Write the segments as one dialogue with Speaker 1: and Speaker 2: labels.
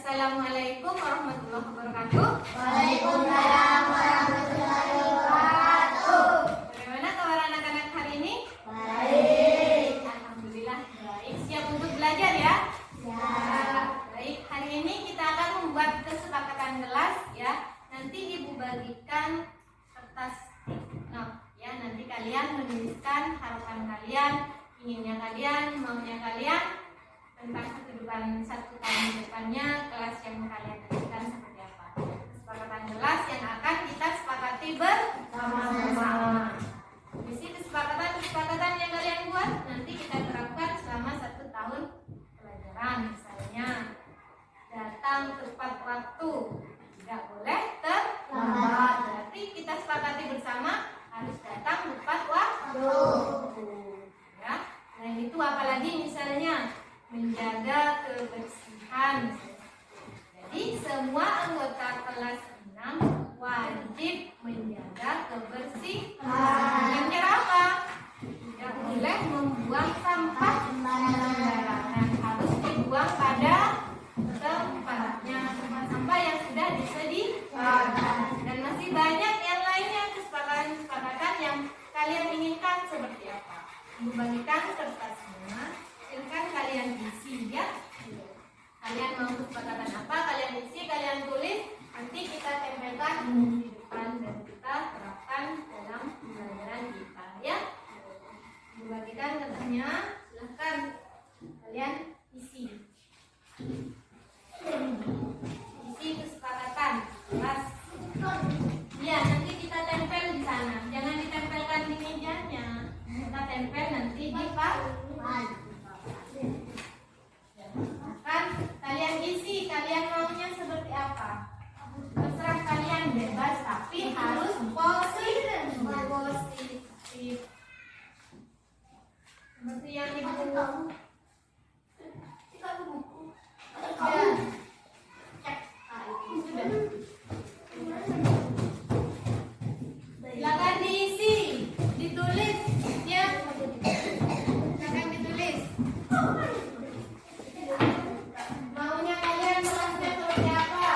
Speaker 1: Assalamualaikum warahmatullahi wabarakatuh.
Speaker 2: Waalaikumsalam warahmatullahi wabarakatuh.
Speaker 1: Bagaimana kabar anak-anak hari ini?
Speaker 2: Baik.
Speaker 1: Alhamdulillah baik. Siap untuk belajar ya?
Speaker 2: Siap.
Speaker 1: Baik, hari ini kita akan membuat kesepakatan kelas ya. Nanti Ibu bagikan kertas not ya. Nanti kalian menuliskan harapan kalian, inginnya kalian, maunya kalian tentang satu tahun depannya, kelas yang kalian inginkan seperti apa. Kesepakatan kelas yang akan kita sepakati bersama-sama. Isi kesepakatan yang kalian buat nanti kita terapkan selama 1 tahun pelajaran. Misalnya datang tepat waktu, tidak boleh terlambat. Berarti kita sepakati bersama harus datang tepat waktu. Ya. Selain itu apalagi misalnya menjaga kebersihan. Jadi semua anggota kelas 6 wajib menjaga kebersihan. Yang apa? Tidak boleh membuang sampah sembarangan. Harus dibuang pada tempatnya, tempat sampah yang sudah disediakan. Dan masih banyak yang lainnya kesepakatan yang kalian inginkan seperti apa. Membagikan kertasnya. Silahkan kalian isi ya. Kalian mau kesepakatan apa, kalian isi, kalian tulis. Nanti kita tempelkan di depan dan kita terapkan dalam pembelajaran kita ya. Dibagikan kertasnya, silahkan kalian isi. Isi kesepakatan kelas. Ya, nanti kita tempel di sana. Jangan ditempelkan di mejanya. Kita tempel nanti di papan. Kan kalian isi, kalian maunya seperti apa? Terserah kalian, bebas, tapi harus positif. Seperti yang ibu silakan diisi, ditulis ya. Silakan ditulis. Maunya kalian kelasnya seperti apa?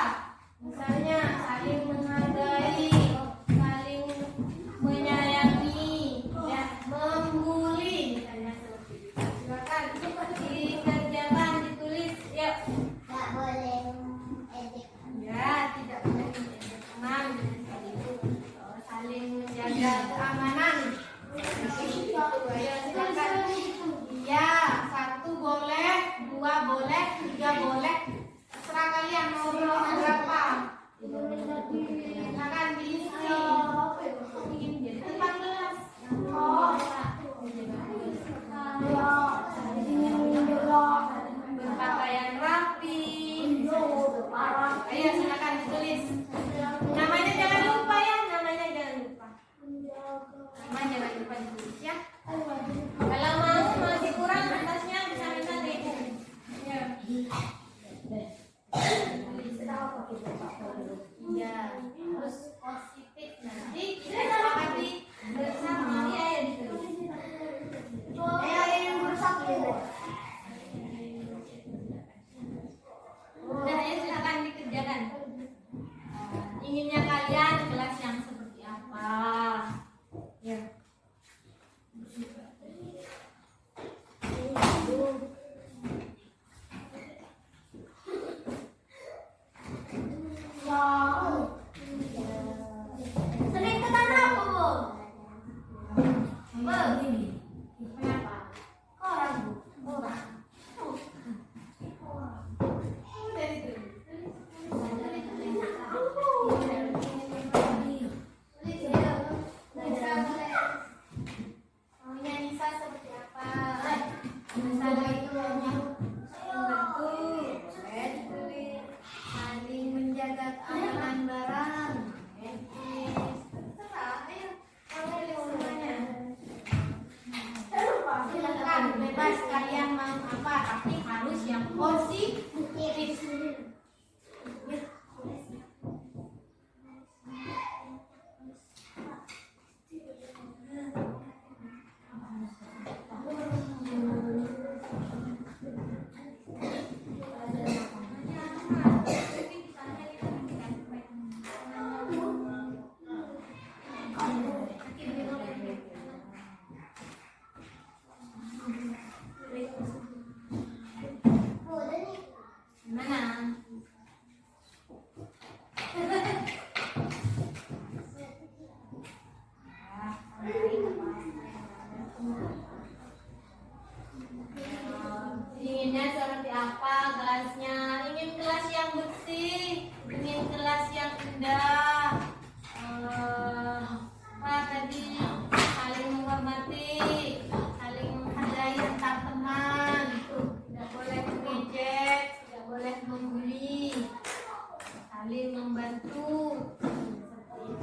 Speaker 1: Misalnya saling menghargai, saling menyayangi, ya, membuli, misalnya seperti itu. Silakan. sudah apa tadi, saling menghormati, saling menghargai antar teman, tidak boleh mengejek, tidak boleh membuli, saling membantu,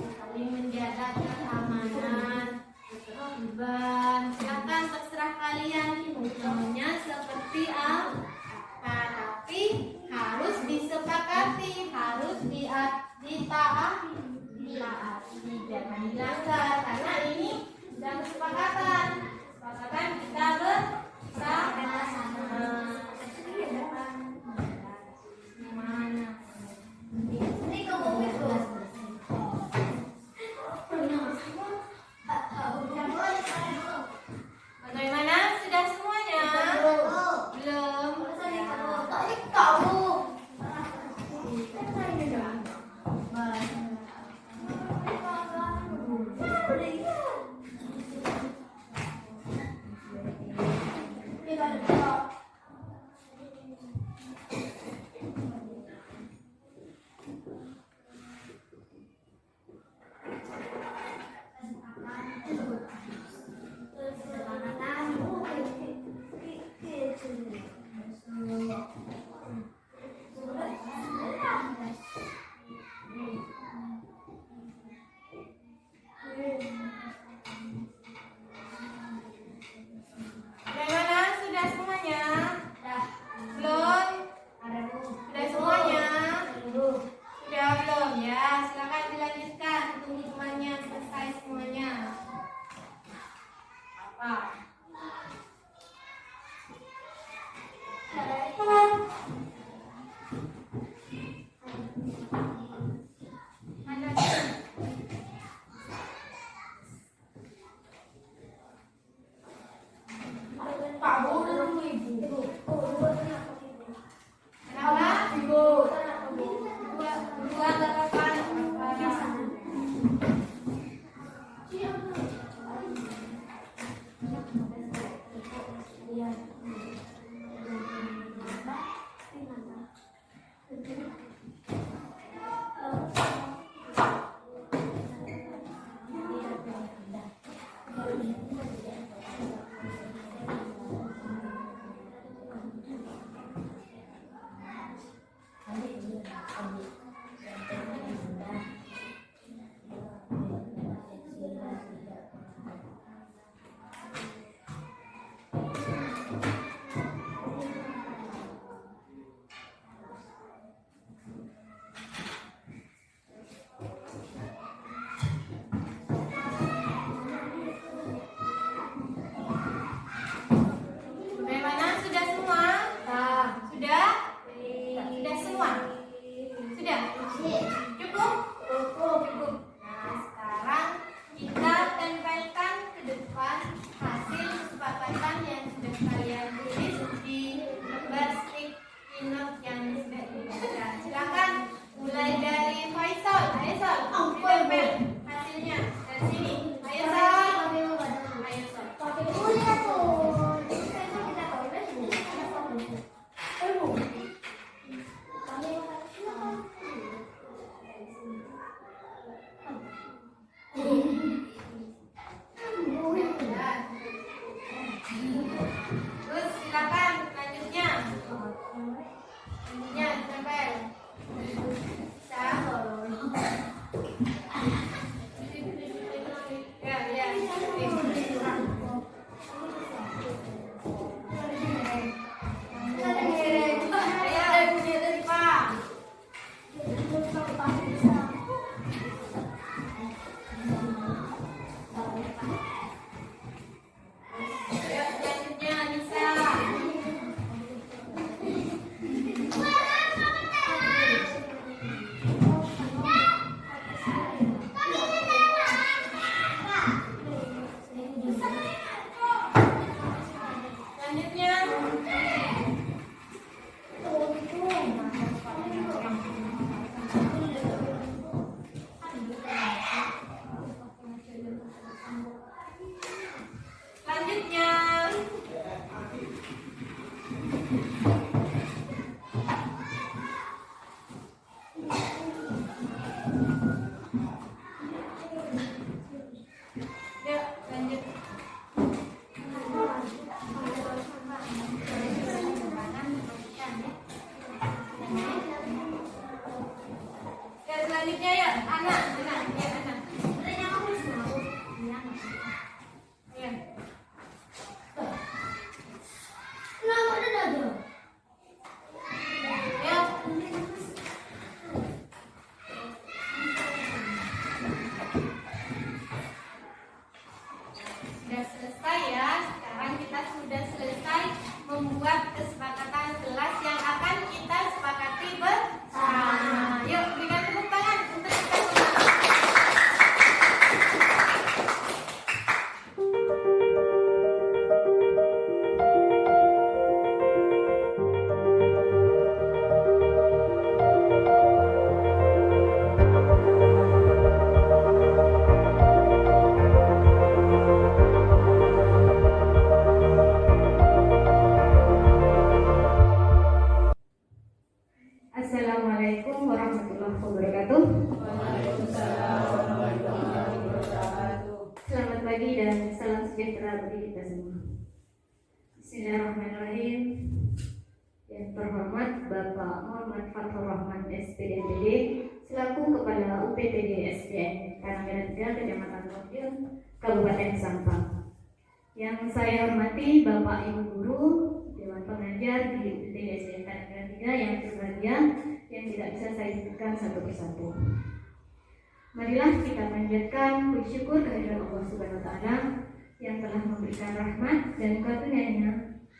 Speaker 1: saling menjaga keamanan, ketertiban. Silakan terserah kalian maunya seperti apa, tapi harus disepakati, harus ditaati, jangan dilanggar, karena ini sudah kesepakatan kita bersama. Mana?
Speaker 2: Ini kamu itu.
Speaker 1: Bagaimana? Sudah semuanya? Belum.
Speaker 2: Kamu.
Speaker 1: Bagaimana? Sudah semuanya? Belum? Sudah semuanya? Sudah belum ya? Silakan dilanjutkan hitung-hitungannya selesai semuanya. Apa? Mana? Kenapa? Dua delapan. Bagaimana? Sudah semua? Sudah? Sudah? sebaliknya ya, anak, benar, ya anak.
Speaker 2: Sebenarnya kamu semua.
Speaker 1: Iya. Iya.
Speaker 2: Kenapa ada dada?
Speaker 1: Ya. Sudah selesai ya. Sekarang kita sudah selesai membuat kesepakatan kelas yang akan kita sepakati bersama. Yuk, berikan tepuk tangan untuk kita semua. Assalamualaikum warahmatullahi wabarakatuh. Selamat pagi dan salam sejahtera bagi kita semua. Bismillahirrahmanirrahim. Yang terhormat Bapak Muhammad Fathur Rahman SPDMPD selaku Kepala UPTD SDN Karangmerah 3 Kecamatan Madiun Kabupaten Sampang. Yang saya hormati Bapak Ibu Guru Dewan Pengajar di UPTD SDN Karangmerah 3 yang berbahagia, yang tidak bisa saya sebutkan satu persatu. Marilah kita panjatkan bersyukur kehadirat Allah Subhanahu wa taala yang telah memberikan rahmat dan karunia-Nya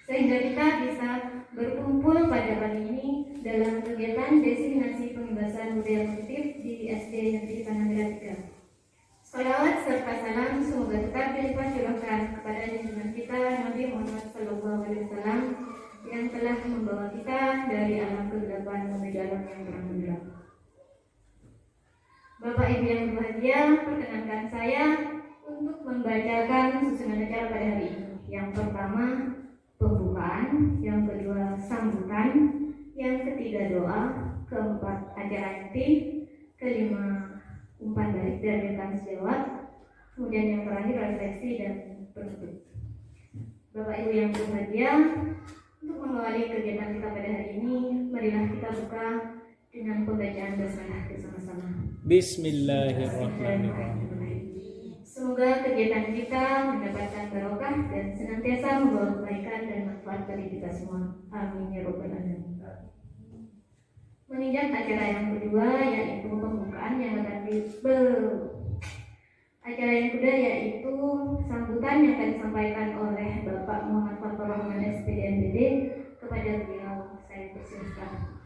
Speaker 1: sehingga kita bisa berkumpul pada pagi ini dalam kegiatan desiminasi pembebasan budaya positif di SD Negeri Karangmerah 3. Salawat serta salam semoga tetap dilipat curahkan kepada junjungan kita Nabi Muhammad SAW yang telah membawa kita dari alam kegelapan menuju alam yang terang benderang. Bapak Ibu yang berbahagia, perkenankan saya untuk membacakan susunan acara pada hari ini. Yang pertama, pembukaan, yang kedua, sambutan, yang ketiga, doa, keempat, acara inti, kelima, umpan balik dan tanya jawab, kemudian yang terakhir, refleksi dan penutup. Bapak Ibu yang berbahagia, untuk mengawali kegiatan kita pada hari ini, marilah kita buka dengan pembacaan basmalah bersama-sama.
Speaker 3: Bismillahirrahmanirrahim.
Speaker 1: Semoga kegiatan kita mendapatkan barokah dan senantiasa membawa kebaikan dan manfaat bagi kita semua. Amin ya robbal alamin. Menginjak acara yang kedua yaitu pembukaan yang akan acara yang kedua yaitu sambutan yang akan disampaikan oleh Bapak Muhammad Fathur Rahman SPDMPD. Kepada beliau saya persilahkan.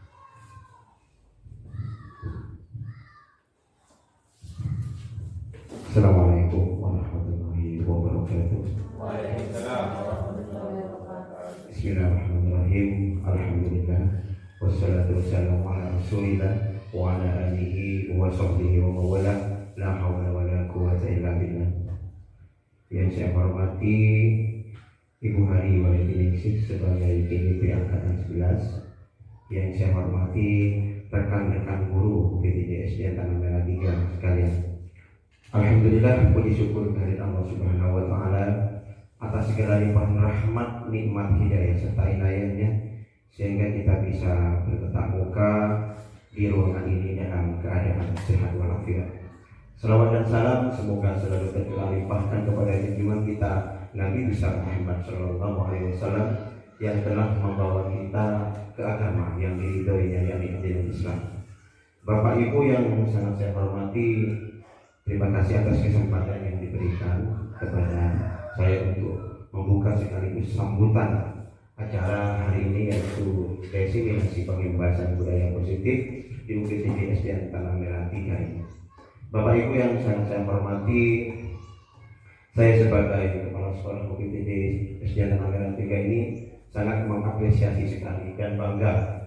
Speaker 4: Assalamualaikum warahmatullahi wabarakatuh. Bismillahirrahmanirrahim. Alhamdulillah. Wassalatu wassalamu ala rasulillah wa ala alihi wa sahbihi wa mawala. La hawla wa la quwwata illa billah. Yang saya hormati Ibu Hari Walidiningsih sebagai PDP Angkatan 11. Yang saya hormati rekan-rekan guru UPTD SDN Karangmerah 3 sekalian. Alhamdulillah, puji syukur kehadirat Allah Subhanahu wa taala atas segala limpahan rahmat, nikmat, hidayah serta inayahnya sehingga kita bisa bertetap muka di ruangan ini dalam keadaan sehat walafiat. Selawat dan salam semoga selalu terlimpahkan kepada junjungan kita Nabi besar Muhammad sallallahu alaihi wasallam yang telah membawa kita ke agama yang diridhoinya, yakni agama Islam. Bapak Ibu yang sangat saya hormati, terima kasih atas kesempatan yang diberikan kepada saya untuk membuka sekaligus sambutan acara hari ini, yaitu desiminasi pembebasan budaya positif di UPTD SDN Karangmerah 3 ini. Bapak Ibu yang sangat saya hormati, saya sebagai Kepala Sekolah UPTD SDN Karangmerah 3 ini sangat mengapresiasi sekali dan bangga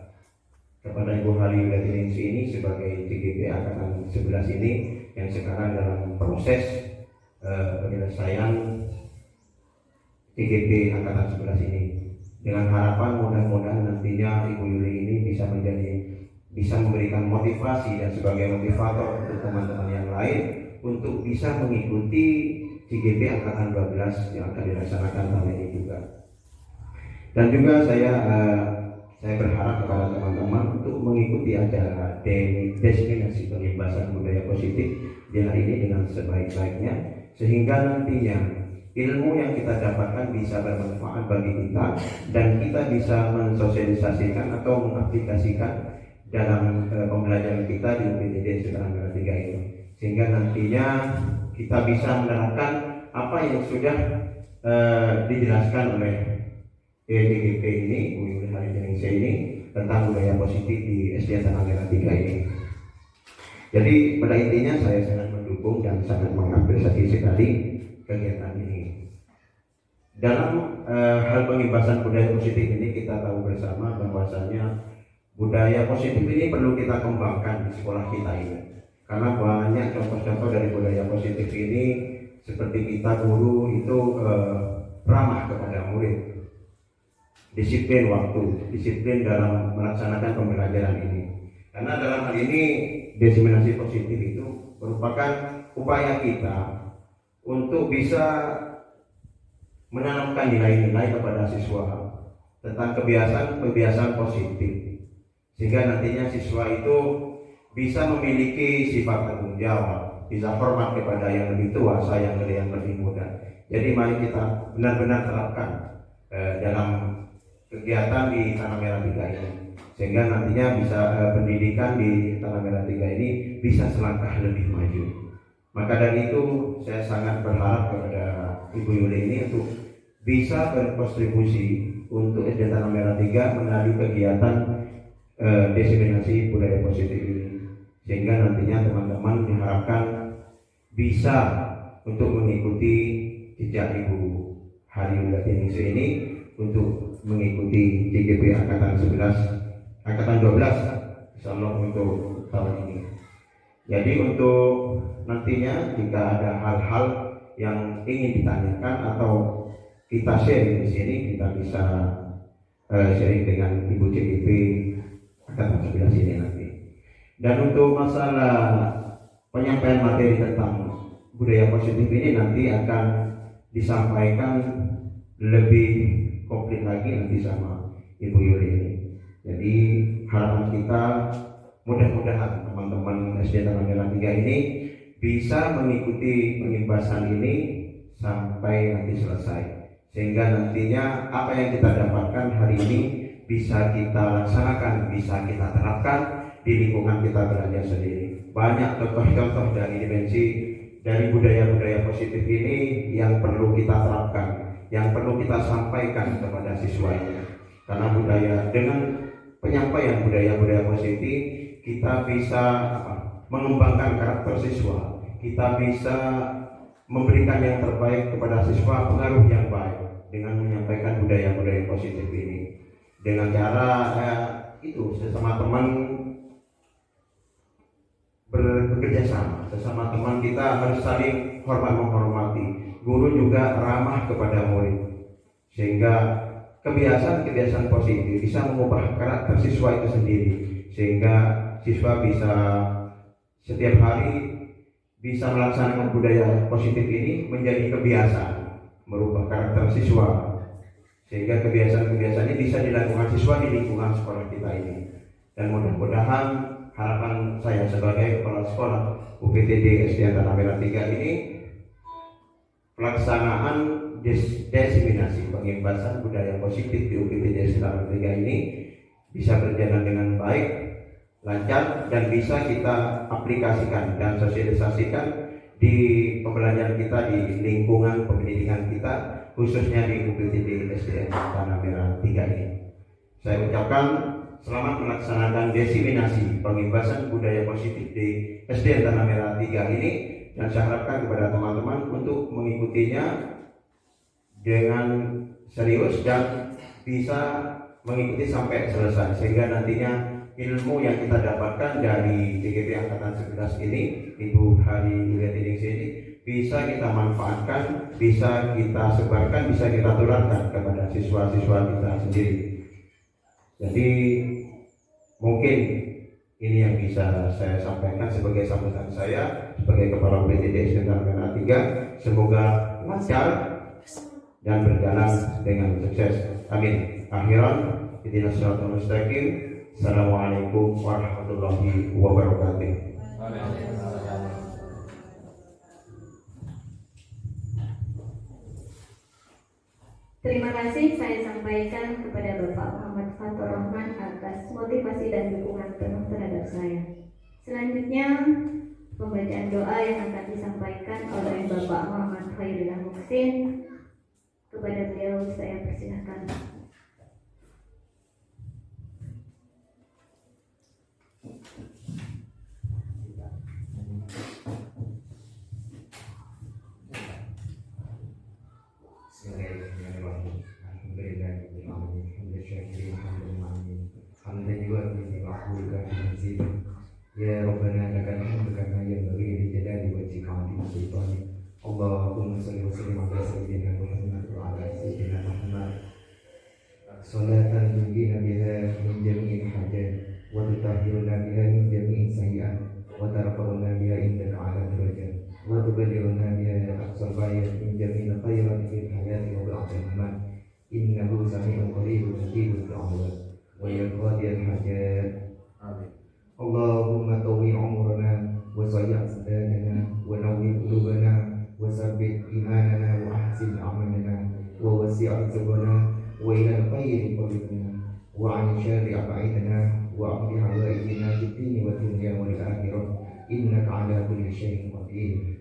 Speaker 4: kepada Ibu Hari Walidiningsih ini sebagai TGP Angkatan 11 ini yang sekarang dalam proses penyelesaian TGP Angkatan 11 ini, dengan harapan mudah-mudahan nantinya Ibu Yuli ini bisa memberikan motivasi dan sebagai motivator untuk teman-teman yang lain untuk bisa mengikuti TGP Angkatan 12 yang akan dilaksanakan tahun ini juga. Dan juga saya saya berharap kepada teman-teman untuk mengikuti acara destinasi pengibasan budaya positif di hari ini dengan sebaik-baiknya, sehingga nantinya ilmu yang kita dapatkan bisa bermanfaat bagi kita dan kita bisa mensosialisasikan atau mengaplikasikan dalam pembelajaran kita di UPTD Sekarang Merah 3 ini, sehingga nantinya kita bisa menerapkan apa yang sudah dijelaskan oleh EDGP ini, Bumi Hari Indonesia ini, tentang budaya positif di SDN Tanah Merah 3 ini. Jadi pada intinya saya sangat mendukung dan sangat mengapresiasi sekali kegiatan ini. Dalam hal pengibasan budaya positif ini, kita tahu bersama bahwasanya budaya positif ini perlu kita kembangkan di sekolah kita ini, karena banyak contoh-contoh dari budaya positif ini, seperti kita guru itu ramah kepada murid, disiplin waktu, disiplin dalam melaksanakan pembelajaran ini. Karena dalam hal ini diseminasi positif itu merupakan upaya kita untuk bisa menanamkan nilai-nilai kepada siswa tentang kebiasaan positif, sehingga nantinya siswa itu bisa memiliki sifat tanggung jawab, bisa hormat kepada yang lebih tua, sayang kepada yang lebih muda. Jadi mari kita benar-benar terapkan dalam kegiatan di Tanah Merah 3 ini, sehingga nantinya bisa pendidikan di Tanah Merah 3 ini bisa selangkah lebih maju. Maka dari itu saya sangat berharap kepada Ibu Yuli ini untuk bisa berkontribusi untuk SDN Tanah Merah 3 melalui kegiatan diseminasi budaya positif ini, sehingga nantinya teman-teman diharapkan bisa untuk mengikuti jejak Ibu Hari Indonesia ini untuk mengikuti DGP Angkatan 12 insyaallah untuk tahun ini. Jadi untuk nantinya jika ada hal-hal yang ingin ditanyakan atau kita sharing di sini, kita bisa sharing dengan Ibu CGP Angkatan 11 ini nanti. Dan untuk masalah penyampaian materi tentang budaya positif ini nanti akan disampaikan lebih komplit lagi nanti sama Ibu Yuli ini. Jadi harapan kita mudah-mudahan teman-teman SDN Tanah Merah 3 ini bisa mengikuti pengibasan ini sampai nanti selesai, sehingga nantinya apa yang kita dapatkan hari ini bisa kita laksanakan, bisa kita terapkan di lingkungan kita belajar sendiri. Banyak contoh-contoh dari dimensi dari budaya-budaya positif ini yang perlu kita terapkan, yang perlu kita sampaikan kepada siswa ini. Karena budaya, dengan penyampaian budaya-budaya positif, kita bisa mengembangkan karakter siswa, kita bisa memberikan yang terbaik kepada siswa, pengaruh yang baik dengan menyampaikan budaya-budaya positif ini. Dengan cara itu sesama teman bekerja sama, sesama teman kita harus saling hormat menghormati. Guru juga ramah kepada murid, sehingga kebiasaan-kebiasaan positif bisa mengubah karakter siswa itu sendiri, sehingga siswa bisa setiap hari bisa melaksanakan budaya positif ini menjadi kebiasaan, merubah karakter siswa, sehingga kebiasaan-kebiasaan ini bisa dilakukan siswa di lingkungan sekolah kita ini. Dan mudah-mudahan harapan saya sebagai kepala sekolah UPTD SDN Tanah Merah 3 ini, pelaksanaan diseminasi pengibasan budaya positif di UPTD SDN Tanah Merah 3 ini bisa berjalan dengan baik, lancar, dan bisa kita aplikasikan dan sosialisasikan di pembelajaran kita di lingkungan pendidikan kita, khususnya di UPTD SDN Tanah Merah 3 ini. Saya ucapkan selamat melaksanakan diseminasi pengibasan budaya positif di SDN Tanah Merah 3 ini, dan saya harapkan kepada teman-teman untuk mengikutinya dengan serius dan bisa mengikuti sampai selesai, sehingga nantinya ilmu yang kita dapatkan dari DGP Angkatan 11 ini, Ibu Hari Indonesia ini, bisa kita manfaatkan, bisa kita sebarkan, bisa kita tularkan kepada siswa-siswa kita sendiri. Jadi mungkin ini yang bisa saya sampaikan sebagai sambutan saya sebagai Kepala UPTD SDN Tanah Merah 3. Semoga lancar dan berjalan dengan sukses. Amin. Akhiran, ihdinas siratal mustaqim. Assalamualaikum warahmatullahi wabarakatuh.
Speaker 1: Terima kasih saya sampaikan kepada Bapak Muhammad Fathur Rahman atas motivasi dan dukungan penuh terhadap saya. Selanjutnya, pembacaan doa yang akan disampaikan oleh Bapak Muhammad Khairullah Muhsin. Kepada beliau saya persilakan.
Speaker 4: Bismillahirrahmanirrahim. Alhamdulillahirabbil alamin. Hamdan syakirin, hamdan mu'min. Hamdan yu'addi wa'afuka fi ya Rabbana lakal hamdu kama yanbaghi li jalali wajhika 'azimi sultani. Allahumma shalli wa sallim ala sayyidina Muhammad wa ala sayyidina Muhammad. Salatan tunjina biha min jami'il hajat wa tutahhiruna biha min jami'is sayyi'at wa tarfa'una biha indaka 'ala darajat wa tuballighuna biha aqsal ghayat min jami'il khairat fil hayati wa ba'dal mamat. Innahu sami'un qaribun mujibud da'wat wa yaqdi al-hajat. Amin. Allahumma tawwi umrana wa sayyi' sadadana wa nawwi qulubana wa sabbit imanana wa ahsin a'malana wa wasi' rizqana wa ila al-khayri qulubana wa 'an syarri ab'idana wa aqdi hawaijina fid dini wa dunya wal akhirah innaka 'ala kulli syai'in qadir.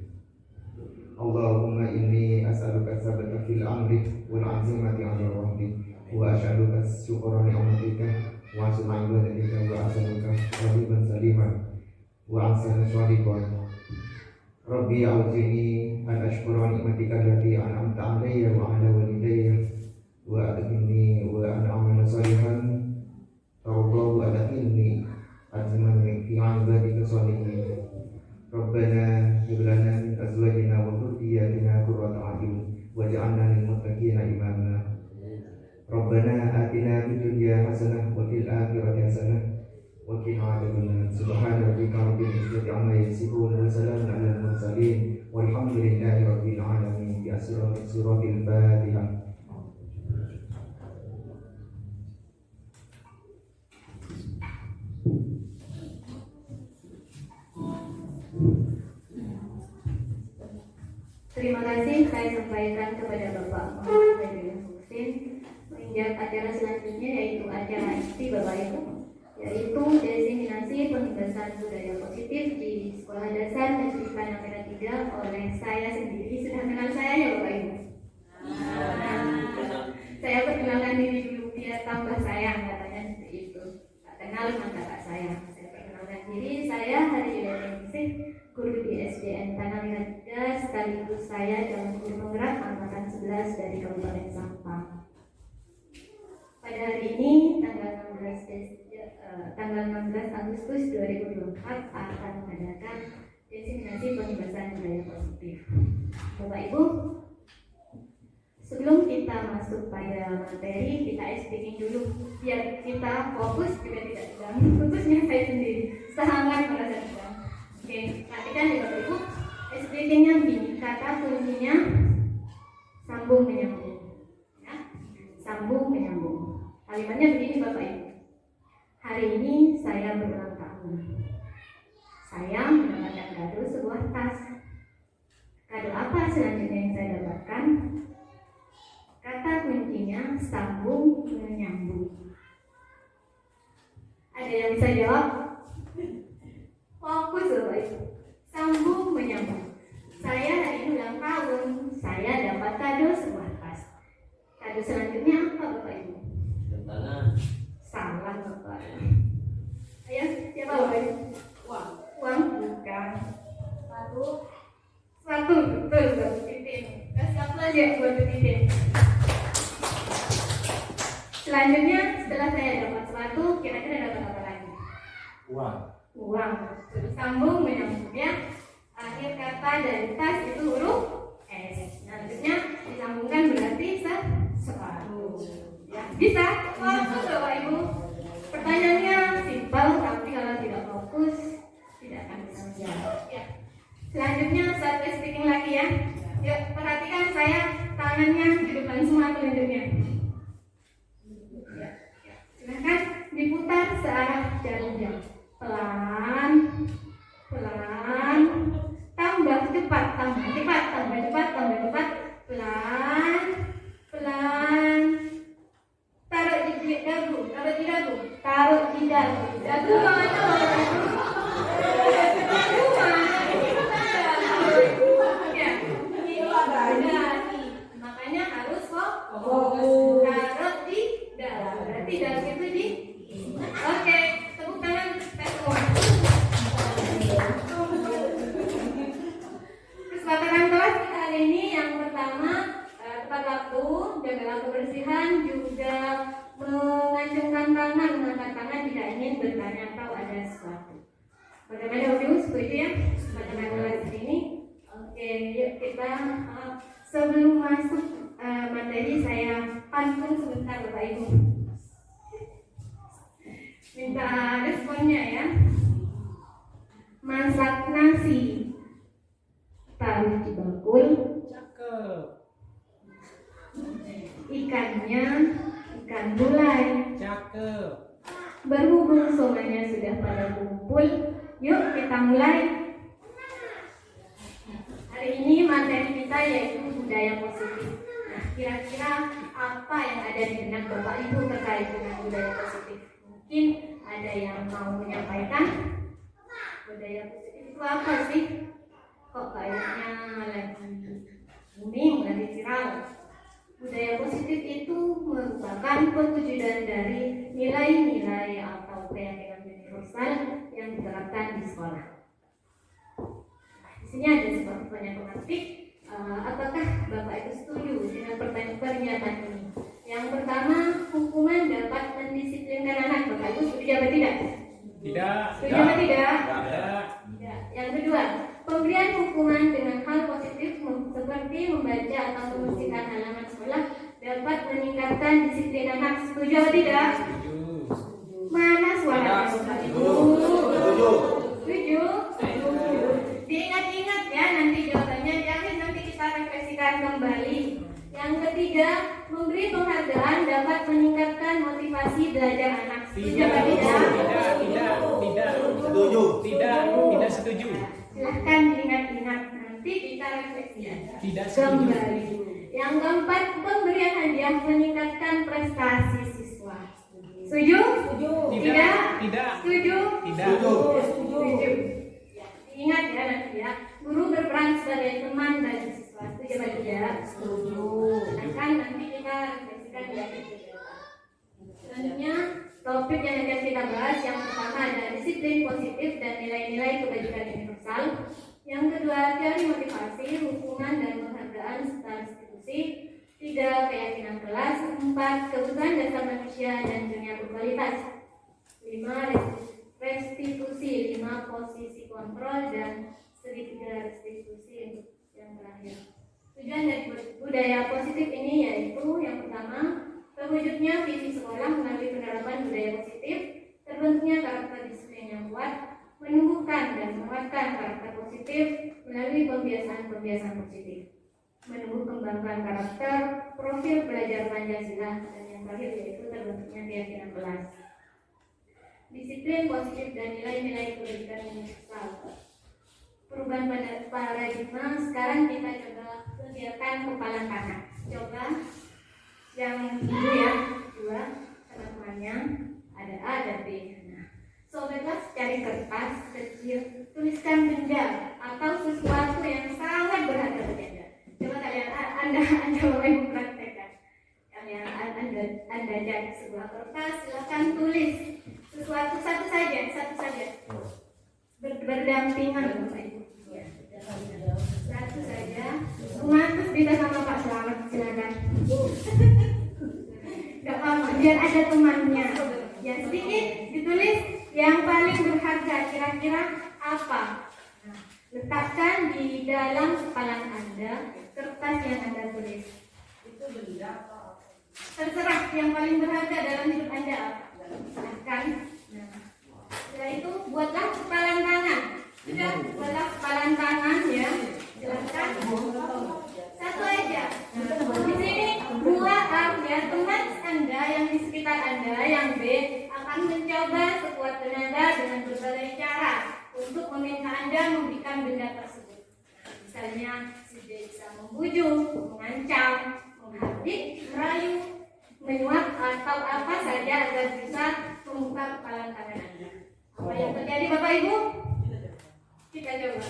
Speaker 4: Allahumma inni as'aluka sabata fil amri wal 'azimati 'ala rabbik wa as'aluka syukra ni'matika wa asma ibadatika wa as'aluka qaliban saliman wa ahsana shadiqan. Rabbi a'udhini an ashkura ni'matika allati an'amta 'alayya wa 'ala walidayya wa adkhilni wa an a'mala salihan tardahu wa adkhilni azman fi 'ibadika shalihin. Rabbana hab lana min azwajina wa dhurriyyatina qurrata a'yun waj'alna lil muttaqina imama. Rabbana atina fid dunya hasanah wa fil akhirati hasanah wa qina adzabannar. Subhana rabbika rabbil izzati amma yasifun wa salamun 'alal mursalin walhamdulillahi rabbil alamin. Bi asrari suratil Fatihah.
Speaker 1: Terima kasih saya sampaikan kepada Bapak Muhammad Khairullah Muhsin. Menginjak acara selanjutnya yaitu acara ISTI Bapak Ibu, yaitu desiminasi penghibasan budaya positif di Sekolah Dasar Negeri Panamera 3 oleh saya sendiri. Sudah kenal saya ya Bapak Ibu? Saya perkenalkan diri dulu biar tambah sayang, katanya seperti itu. Tak kenal maka tak sayang. Saya perkenalkan diri, saya Hari Yudhaya Ningsih, guru di SDN Panamera 3, sekaligus saya dalam guru penggerak angkatan 11 dari Kabupaten Sampang. Pada hari ini tanggal 16 Agustus 2024 akan mengadakan desiminasi penghibasan budaya positif. Bapak Ibu, sebelum kita masuk pada materi, kita speaking dulu biar kita fokus juga tidak tegang. Khususnya saya sendiri sangat merasa tegang. Oke, perhatikan ya Bapak Ibu, speakingnya begini, kata kuncinya sambung menyambung. Ya, sambung menyambung. Kalimatnya begini Bapak Ibu. Hari ini saya berulang tahun. Saya mendapatkan kado sebuah tas. Kado apa selanjutnya yang saya dapatkan? Kata kuncinya sambung menyambung. Ada yang bisa jawab? Fokus Bapak Ibu. Sambung menyambung. Saya hari ini ulang tahun. Saya dapat kado sebuah tas. Kado selanjutnya apa Bapak Ibu? Salah Bapak. Ayo, siapa Bapak Ibu? Uang. Uang bukan. Sepatu betul Bapak Titin. Kasih aplaus ya buat Titin. Selanjutnya setelah saya dapat sepatu, kira-kira dapat apa lagi? Uang. Sambung menyambung ya. Akhir kata dari tas itu huruf S. Selanjutnya disambungkan berarti sepatu. Ya, bisa? Fokus Bapak Ibu. Pertanyaannya simpel, tapi kalau tidak fokus tidak akan bisa menjawab. Ya. Selanjutnya satu speaking lagi ya. Yuk perhatikan saya, tangannya di depan semua telunjuknya. Ya. Diputar searah jarum. Pelan, pelan, tambah cepat, tambah cepat, tambah cepat, tambah cepat, pelan, pelan. Taruh di dagu, taruh di dagu, taruh di dagu. Dagu mana? Dagu mana? Ya, ini ada. Makanya harus fokus. Taruh di dagu. Berarti dagu itu di. Oke, tepuk tangan kita semua. Kesepakatan kelas kita hari ini yang pertama tepat waktu, jaga kebersihan, juga mengacungkan tangan, mengangkat tangan jika ingin bertanya atau ada sesuatu. Bagaimana Udu? Setuju ya? Kesepakatan kelas ini. Oke, yuk kita sebelum masuk materi saya pantun sebentar Bapak Ibu. Minta responnya ya. Masak nasi, taruh di bakul.
Speaker 3: Cakep.
Speaker 1: Ikannya ikan gulai.
Speaker 3: Cakep.
Speaker 1: Berhubung semuanya sudah pada kumpul, yuk kita mulai. Hari ini materi kita yaitu budaya positif. Nah, kira-kira apa yang ada di benak Bapak Ibu terkait dengan budaya positif? Mungkin ada yang mau menyampaikan. Budaya positif itu apa sih? Kok kayaknya lagi booming, lagi viral. Budaya positif itu merupakan perwujudan dari nilai-nilai atau keyakinan universal yang diterapkan di sekolah. Di sini ada sebuah pertanyaan pemantik. Apakah Bapak itu setuju dengan pernyataan ini? Yang pertama, hukuman dapat mendisiplinkan anak. Bapak itu setuju apa tidak?
Speaker 3: Tidak.
Speaker 1: Setuju apa tidak?
Speaker 3: Tidak.
Speaker 1: Tidak. Yang kedua, pemberian hukuman dengan hal positif seperti membaca atau membersihkan halaman sekolah dapat meningkatkan disiplin anak. Setuju atau tidak?
Speaker 3: Setuju.
Speaker 1: Mana suara Bapak Ibu?
Speaker 4: Setuju.
Speaker 1: Setuju? Setuju. Diingat-ingat ya nanti jawabannya, jangan nanti kita refleksikan kembali. Yang ketiga, memberi penghargaan dapat meningkatkan motivasi belajar anak. Setuju apa tidak?
Speaker 3: Tidak.
Speaker 4: Setuju.
Speaker 3: Tidak setuju.
Speaker 1: Silahkan diingat-ingat, nanti kita refleksikan
Speaker 3: Tidak setuju.
Speaker 1: kembali. Yang keempat, pemberian hadiah meningkatkan prestasi siswa. Setuju? Tidak?
Speaker 3: Tidak.
Speaker 1: Setuju?
Speaker 3: Tidak.
Speaker 1: Setuju. Ya, ingat ya nanti ya, guru berperan sebagai teman bagi siswa. Setuju apa tidak? Setuju. Akan nanti kita refleksikan ya. Selanjutnya, topik yang akan kita bahas yang pertama adalah disiplin positif dan nilai-nilai kebajikan universal. Yang kedua, teori motivasi, hukuman dan penghargaan serta restitusi. 3, keyakinan kelas. 4, kebutuhan dasar manusia dan dunia berkualitas. 5, restitusi. 5, posisi kontrol, dan segitiga restitusi untuk yang terakhir. Tujuan dari budaya positif ini yaitu yang pertama, terwujudnya visi sekolah melalui penerapan budaya positif, terbentuknya karakter disiplin yang kuat, menumbuhkan dan menguatkan karakter positif melalui pembiasaan-pembiasaan positif, menumbuh kembangkan karakter, profil belajar Pancasila, dan yang terakhir yaitu terbentuknya keyakinan kelas. Disiplin positif dan nilai-nilai kebajikan universal. Perubahan pada paradigma, sekarang kita coba kegiatan kepalan tangan. Coba yang dulu ya, 2 teman-temannya ada A dan B. Nah, sobatlah cari kertas kecil, tuliskan benda atau sesuatu yang sangat berharga bagi Anda. Coba kalian Anda mulai mempraktekkan. Kalian Anda cari sebuah kertas, silakan tulis sesuatu satu saja. Berdampingan Bapak Ibu. Ya, satu saja. Terus bisa sama Pak Selamat, silakan. Gak apa-apa, biar ada temannya. Ya sedikit ditulis yang paling berharga kira-kira apa. Nah, letakkan di dalam kepala Anda kertas yang Anda tulis. Itu benda apa? Terserah yang paling berharga dalam hidup Anda apa. Silahkan. Nah, setelah itu buatlah kepalan tangan. Sudah buatlah kepalan tangan ya. Silahkan. Satu aja. Nah, di sini 2 A ya, teman Anda yang di sekitar Anda yang B akan Anda memberikan benda tersebut. Misalnya sudah bisa membujuk, mengancam, menghardik, merayu, menyuap atau apa saja agar bisa membuka kepalan tangan Anda. Apa yang terjadi Bapak Ibu? Kita coba.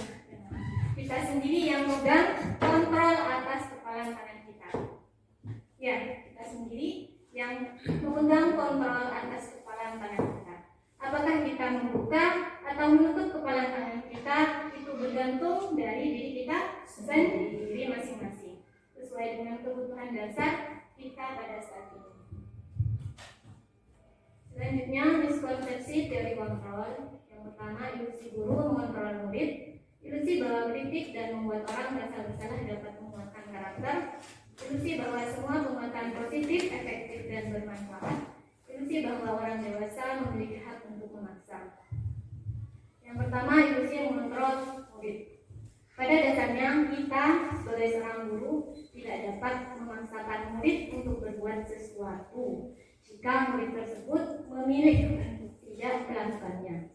Speaker 1: Kita sendiri yang megang kontrol atas kepalan tangan kita. Ya, kita sendiri yang memegang kontrol atas kepalan tangan kita. Apakah kita membuka atau menutup kepalan tangan kita itu bergantung dari diri kita sendiri masing-masing, sesuai dengan kebutuhan dasar kita pada saat ini. Selanjutnya, miskonsepsi teori kontrol. Yang pertama, ilusi guru mengontrol murid. Ilusi bahwa kritik dan membuat orang merasa bersalah dapat menguatkan karakter. Ilusi bahwa semua penguatan positif, efektif, dan bermanfaat. Ilusi bahwa orang dewasa memiliki hak untuk memaksa. Yang pertama, ilusi mengontrol murid. Pada dasarnya, kita sebagai seorang guru tidak dapat memaksakan murid untuk berbuat sesuatu jika murid tersebut memilih untuk tidak melakukannya.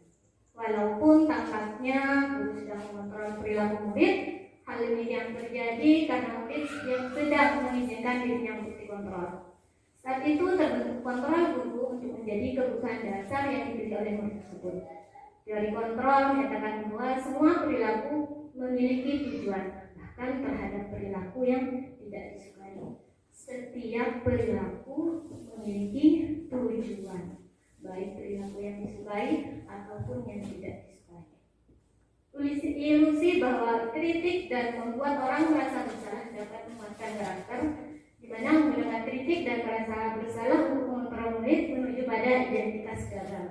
Speaker 1: Walaupun tampaknya guru sedang mengontrol perilaku murid, hal ini yang terjadi karena murid yang sedang mengizinkan dirinya untuk dikontrol. Saat itu terbentuk kontrol guru untuk menjadi kebutuhan dasar yang dimiliki oleh murid tersebut. Teori kontrol menyatakan bahwa semua perilaku memiliki tujuan, bahkan terhadap perilaku yang tidak disukai. Setiap perilaku memiliki tujuan, baik perilaku yang disukai ataupun yang tidak disukai. Ilusi bahwa kritik dan membuat orang merasa bersalah dapat menguatkan karakter, di mana menggunakan kritik dan merasa bersalah untuk mengontrol murid menuju pada identitas gagal.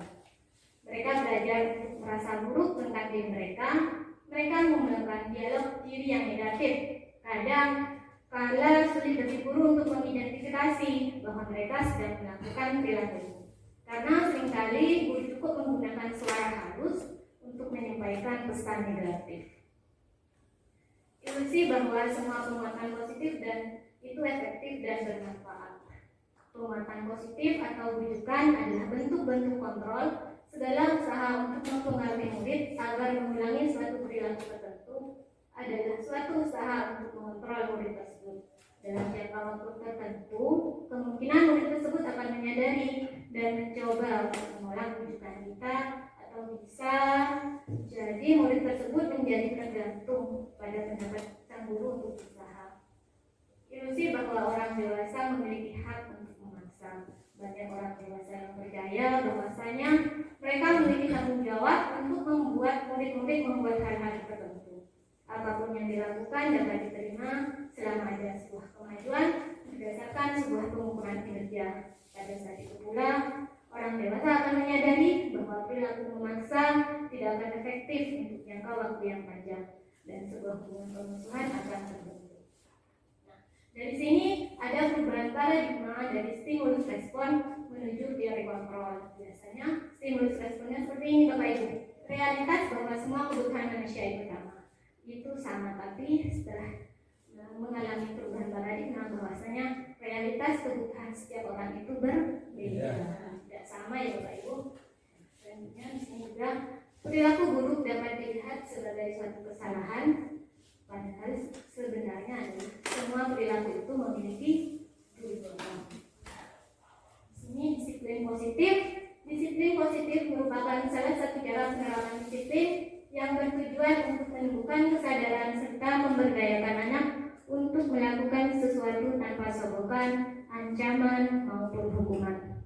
Speaker 1: Mereka belajar untuk merasa buruk tentang diri mereka. Mereka menggunakan dialog diri yang negatif. Kadang kala sulit bagi guru untuk mengidentifikasi bahwa mereka sedang melakukan perilaku ini. Karena seringkali guru cukup menggunakan suara halus untuk menyampaikan pesan negatif. Ilusi bahwa semua penguatan positif dan itu efektif dan bermanfaat. Penguatan positif atau bujukan adalah bentuk-bentuk kontrol. Segala usaha untuk mempengaruhi murid agar mengulangi suatu perilaku tertentu adalah suatu usaha untuk mengontrol murid tersebut. Dalam jangka waktu tertentu, kemungkinan murid tersebut akan menyadari dan mencoba untuk menolak bujukan kita, atau bisa jadi murid tersebut menjadi tergantung pada pendapat sang guru untuk berusaha. Ilusi bahwa orang dewasa memiliki hak untuk memaksa. Banyak orang dewasa yang percaya bahwasanya mereka memiliki tanggung jawab untuk membuat murid-murid membuat hal-hal tertentu. Apapun yang dilakukan dapat diterima selama ada sebuah kemajuan berdasarkan sebuah pengukuran kinerja. Pada saat itu pula, orang dewasa akan menyadari bahwa perilaku memaksa tidak akan efektif untuk jangka waktu yang panjang dan sebuah hubungan permusuhan akan terbentuk. Dari sini ada perubahan paradigma dari stimulus respon menuju teori kontrol. Biasanya stimulus responnya seperti ini Bapak Ibu. Realitas bahwa semua kebutuhan manusia itu sama, tapi setelah mengalami perubahan paradigma bahwasanya realitas kebutuhan setiap orang itu berbeda, tidak sama ya Bapak Ibu. Selanjutnya di sini juga perilaku buruk dapat dilihat sebagai suatu kesalahan. Padahal sebenarnya adalah semua perilaku itu memiliki tujuan. Sini disiplin positif. Disiplin positif merupakan salah satu cara penerapan disiplin yang bertujuan untuk menumbuhkan kesadaran serta memberdayakan anak untuk melakukan sesuatu tanpa sogokan, ancaman maupun hukuman.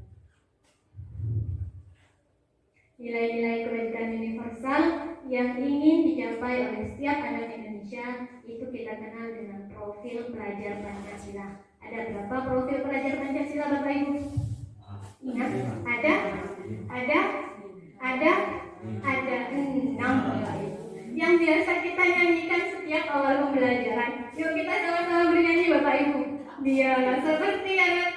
Speaker 1: Nilai-nilai kebajikan universal yang ingin dicapai oleh setiap anak Indonesia itu kita kenal dengan profil pelajar Pancasila. Ada berapa profil pelajar Pancasila Bapak Ibu? Ingat? Ada 6 Bapak Ibu. Yang biasa kita nyanyikan setiap awal pembelajaran. Yuk kita sama-sama bernyanyi Bapak Ibu. Biarlah seperti anak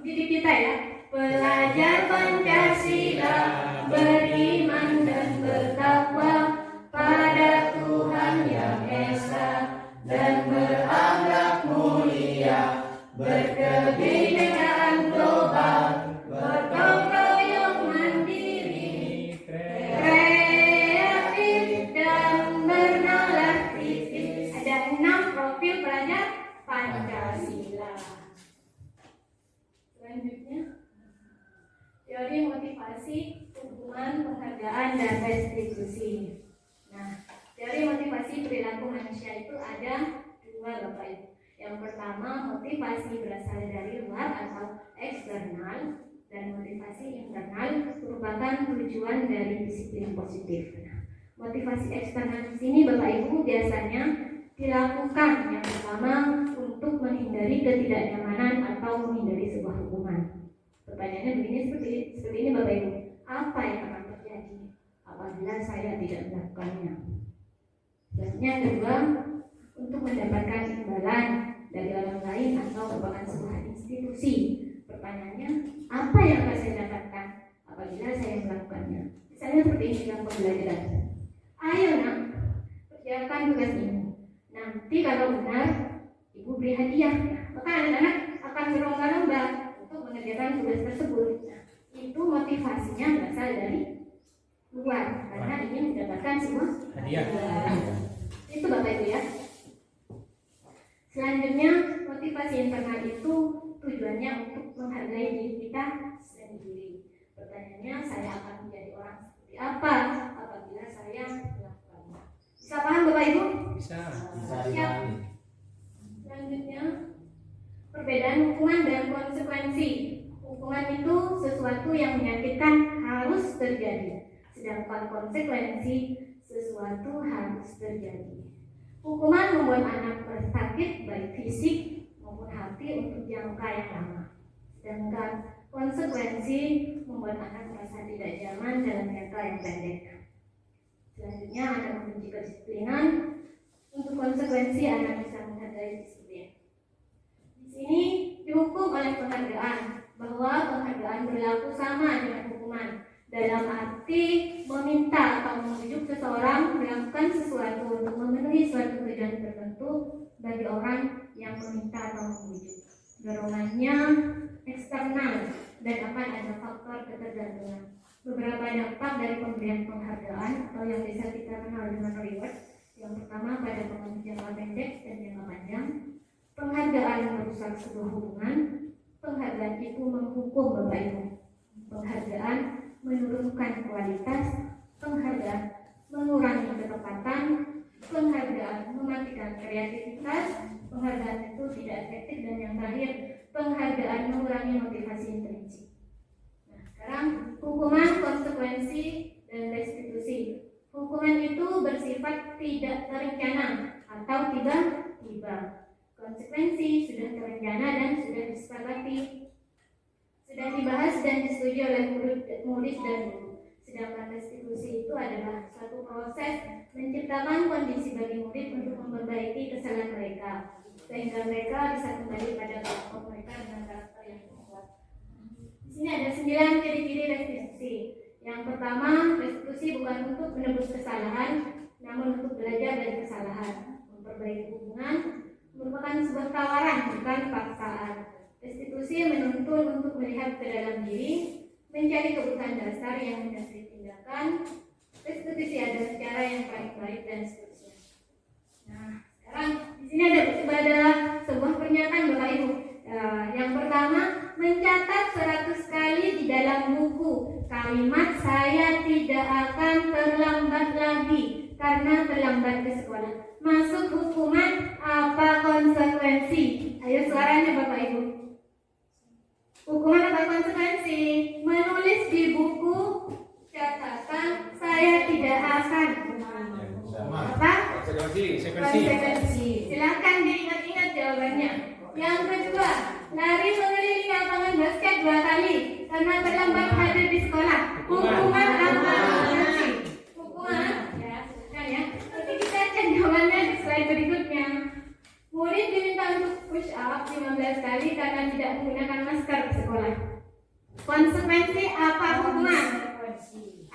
Speaker 1: didik kita ya. Pelajar Pancasila beriman dan bertakwa pada Tuhan Yang Esa dan berakhlak mulia, berkebinekaan global, bergotong royong mandiri, kreatif dan restitusi. Nah, dari motivasi perilaku manusia itu ada dua Bapak Ibu. Yang pertama, motivasi berasal dari luar atau eksternal, dan motivasi internal merupakan tujuan dari disiplin positif. Nah, motivasi eksternal di sini Bapak Ibu biasanya dilakukan yang pertama untuk menghindari ketidaknyamanan atau menghindari sebuah hukuman. Pertanyaannya begini, seperti ini Bapak Ibu, apa yang akan terjadi apabila saya tidak melakukannya? Dan yang kedua, untuk mendapatkan imbalan dari orang lain atau merupakan sebuah institusi. Pertanyaannya, apa yang akan saya dapatkan apabila saya melakukannya? Misalnya seperti ini dalam pembelajaran. Ayo nak, kerjakan tugas ini. Nanti kalau benar, ibu beri hadiah. Maka anak-anak akan berlomba-lomba untuk mengerjakan tugas tersebut. Nah, itu motivasinya berasal dari luar karena ingin mendapatkan semua
Speaker 3: Hadiah.
Speaker 1: Itu Bapak Ibu ya. Selanjutnya, motivasi internal itu tujuannya untuk menghargai diri kita sendiri. Pertanyaannya, saya akan menjadi orang seperti apa apabila saya melakukannya? Bisa paham Bapak Ibu?
Speaker 3: Bisa.
Speaker 1: Siap. Selanjutnya, perbedaan hukuman dan konsekuensi. Hukuman itu sesuatu yang menyakitkan harus terjadi, sedangkan konsekuensi sesuatu harus terjadi. Hukuman membuat anak bersakit baik fisik maupun hati untuk jangka yang lama, sedangkan konsekuensi membuat anak merasa tidak nyaman dalam jangka yang pendek. Selanjutnya, anak membenci kedisiplinan. Untuk konsekuensi, anak bisa menghargai disiplin. Di sini dihukum oleh penghargaan, bahwa penghargaan berlaku sama dengan hukuman, dalam arti meminta atau membujuk seseorang melakukan sesuatu untuk memenuhi suatu tujuan tertentu bagi orang yang meminta atau membujuk. Dorongannya eksternal dan akan ada faktor ketergantungan. Beberapa dampak dari pemberian penghargaan atau yang bisa kita kenal dengan reward. Yang pertama, pada pengaruh jangka pendek dan jangka panjang, penghargaan merusak sebuah hubungan. Penghargaan itu menghukum Bapak Ibu. Penghargaan menurunkan kualitas. Penghargaan mengurangi ketepatan. Penghargaan mematikan kreativitas. Penghargaan itu tidak efektif, dan yang terakhir, penghargaan mengurangi motivasi intrinsik. Nah, sekarang hukuman, konsekuensi, dan restitusi. Hukuman itu bersifat tidak terencana atau tiba-tiba. Konsekuensi sudah terencana dan sudah disepakati, sudah dibahas dan disetujui oleh murid dan guru. Sedangkan restitusi itu adalah suatu proses menciptakan kondisi bagi murid untuk memperbaiki kesalahan mereka, sehingga mereka bisa kembali pada kelompok mereka dengan karakter yang kuat. Di sini ada 9 ciri-ciri restitusi. Yang pertama, restitusi bukan untuk menebus kesalahan, namun untuk belajar dari kesalahan. Memperbaiki hubungan merupakan sebuah tawaran, bukan paksaan. Restitusi menuntun untuk melihat ke dalam diri, mencari kebutuhan dasar yang mendasari tindakan. Restitusi adalah cara yang paling baik dan seterusnya. Nah, sekarang di sini ada sebuah pernyataan Bapak Ibu. Yang pertama, mencatat 100 kali di dalam buku kalimat "saya tidak akan terlambat lagi karena terlambat ke sekolah". Masuk hukuman apa konsekuensi? Ayo suaranya Bapak Ibu. Hukuman apa konsekuensi? Menulis di buku catatan "saya tidak akan". Apa? Konsekuensi. Silakan diingat-ingat jawabannya. Yang kedua, lari mengelilingi lapangan basket 2 kali karena terlambat hadir di sekolah. Hukuman apa? Hukuman, ya, silakan ya. Nanti kita cek jawabannya di slide berikutnya. Murid diminta untuk push up 15 kali karena tidak menggunakan masker di sekolah. Konsekuensi apa hukuman?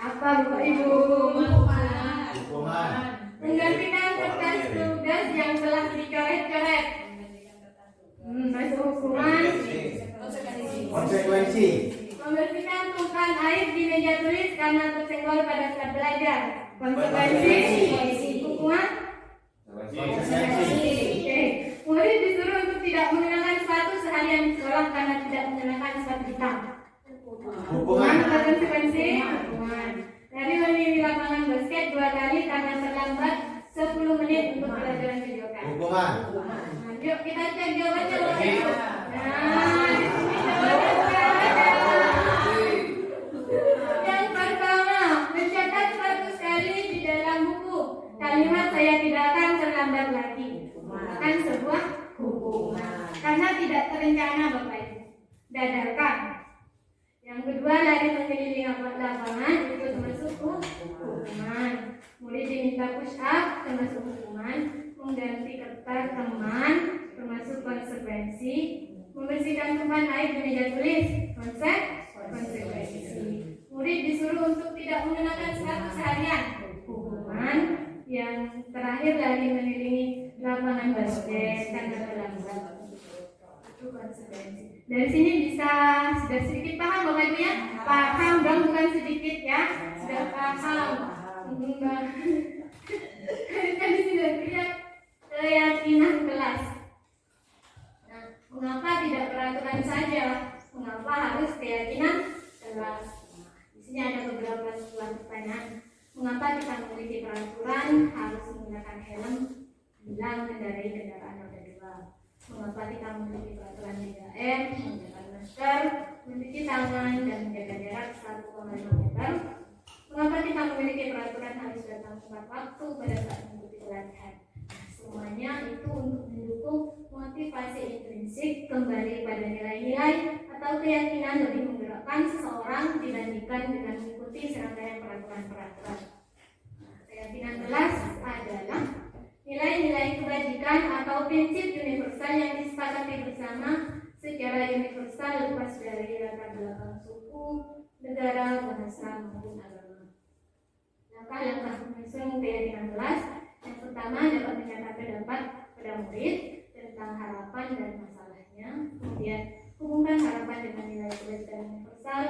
Speaker 1: Apa Bapak Ibu?
Speaker 2: Hukuman.
Speaker 1: Menggantikan kertas tugas yang telah dicoret-coret. Masuk hukuman.
Speaker 2: Konsekuensi.
Speaker 1: Membersihkan tumpahan air di meja tulis karena tersenggol pada saat belajar. Konsekuensi. Hukuman. Oke. Murid disuruh untuk tidak mengenakan sepatu seharian di sekolah karena tidak mengenakan sepatu hitam. Hukuman atau konsekuensi? Hukuman. Dari memilih lapangan basket dipencet 2 kali karena terlambat 10 menit untuk pelajaran videokan.
Speaker 5: Hubungan.
Speaker 1: Nah, yuk kita cek jawabannya Bapak
Speaker 3: Oke.
Speaker 1: Ibu. Nah, di sini jawabannya sudah ada. Yang pertama, mencatat 100 kali di dalam buku. Kalimat saya tidak akan terlambat lagi. Merupakan sebuah hubungan. Karena tidak terencana Bapak Ibu. Dadakan. Yang kedua, lari mengelilingi lapangan itu termasuk hukuman. Murid diminta push up termasuk hukuman. Mengganti kertas teman termasuk konsekuensi. Membersihkan tumpahan air di meja tulis konsekuensi. Murid disuruh untuk tidak menggunakan sepatu seharian, hukuman. Yang terakhir, lari mengelilingi lapangan basket karena terlambat, itu konsekuensi. Dari sini bisa sudah sedikit paham Bapak Ibu ya? Paham dong, bukan sedikit ya? Sudah paham. Tadi sudah lihat keyakinan kelas. Nah, mengapa tidak peraturan saja? Mengapa harus keyakinan kelas? Di sini ada beberapa pertanyaan. Mengapa kita memiliki peraturan harus menggunakan helm bila mengendarai kendaraan roda 2? Mengapa kita memiliki peraturan 3M, menggunakan masker, mencuci tangan, dan menjaga jarak 1,5 meter? Mengapa kita memiliki peraturan harus datang tepat waktu pada saat mengikuti pelatihan? Nah, semuanya itu untuk mendukung motivasi intrinsik kembali pada nilai-nilai atau keyakinan lebih menggerakkan seseorang dibandingkan dengan mengikuti serangkaian peraturan-peraturan. Nah, keyakinan kelas adalah nilai-nilai kebajikan atau prinsip universal yang disepakati bersama secara universal lepas dari latar belakang suku, negara, bahasa, maupun agama. Langkah-langkah menyusun keyakinan kelas. Yang pertama, dapat mencatat pendapat pada murid tentang harapan dan masalahnya. Kemudian, hubungkan harapan dengan nilai kebajikan universal.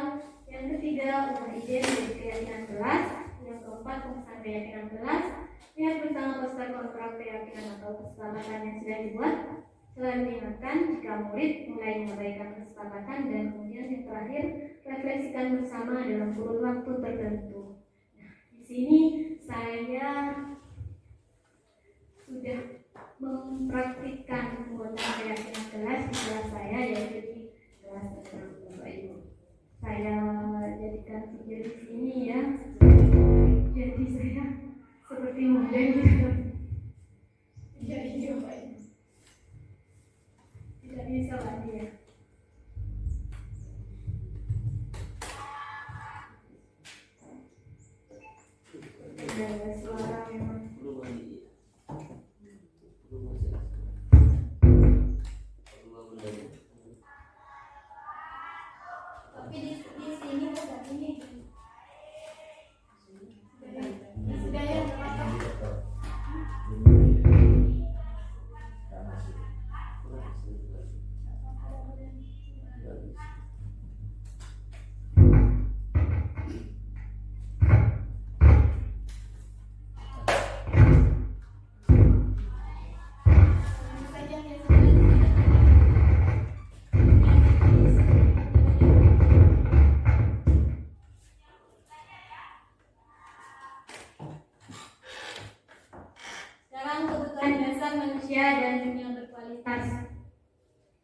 Speaker 1: Yang ketiga, ubah ide menjadi keyakinan kelas. Yang keempat, pemesan keyakinan kelas. Lihat bersama poster kontrak keyakinan atau kesepakatan yang sudah dibuat. Selalu diingatkan jika murid mulai mengabaikan kesepakatan, dan kemudian yang terakhir, refleksikan bersama dalam kurun waktu tertentu. Nah, di sini saya sudah mempraktikkan pembuatan keyakinan kelas di kelas saya, yaitu di kelas 6 Bapak Ibu. Saya jadikan video di sini ya. Jadi saya seperti model gitu. Jadi Bapak Ibu tidak bisa lagi ya. Ada suara memang. Tapi di sini ada ini. Sudah ya, apa-apa. Sekarang kebutuhan dasar manusia dan dunia berkualitas.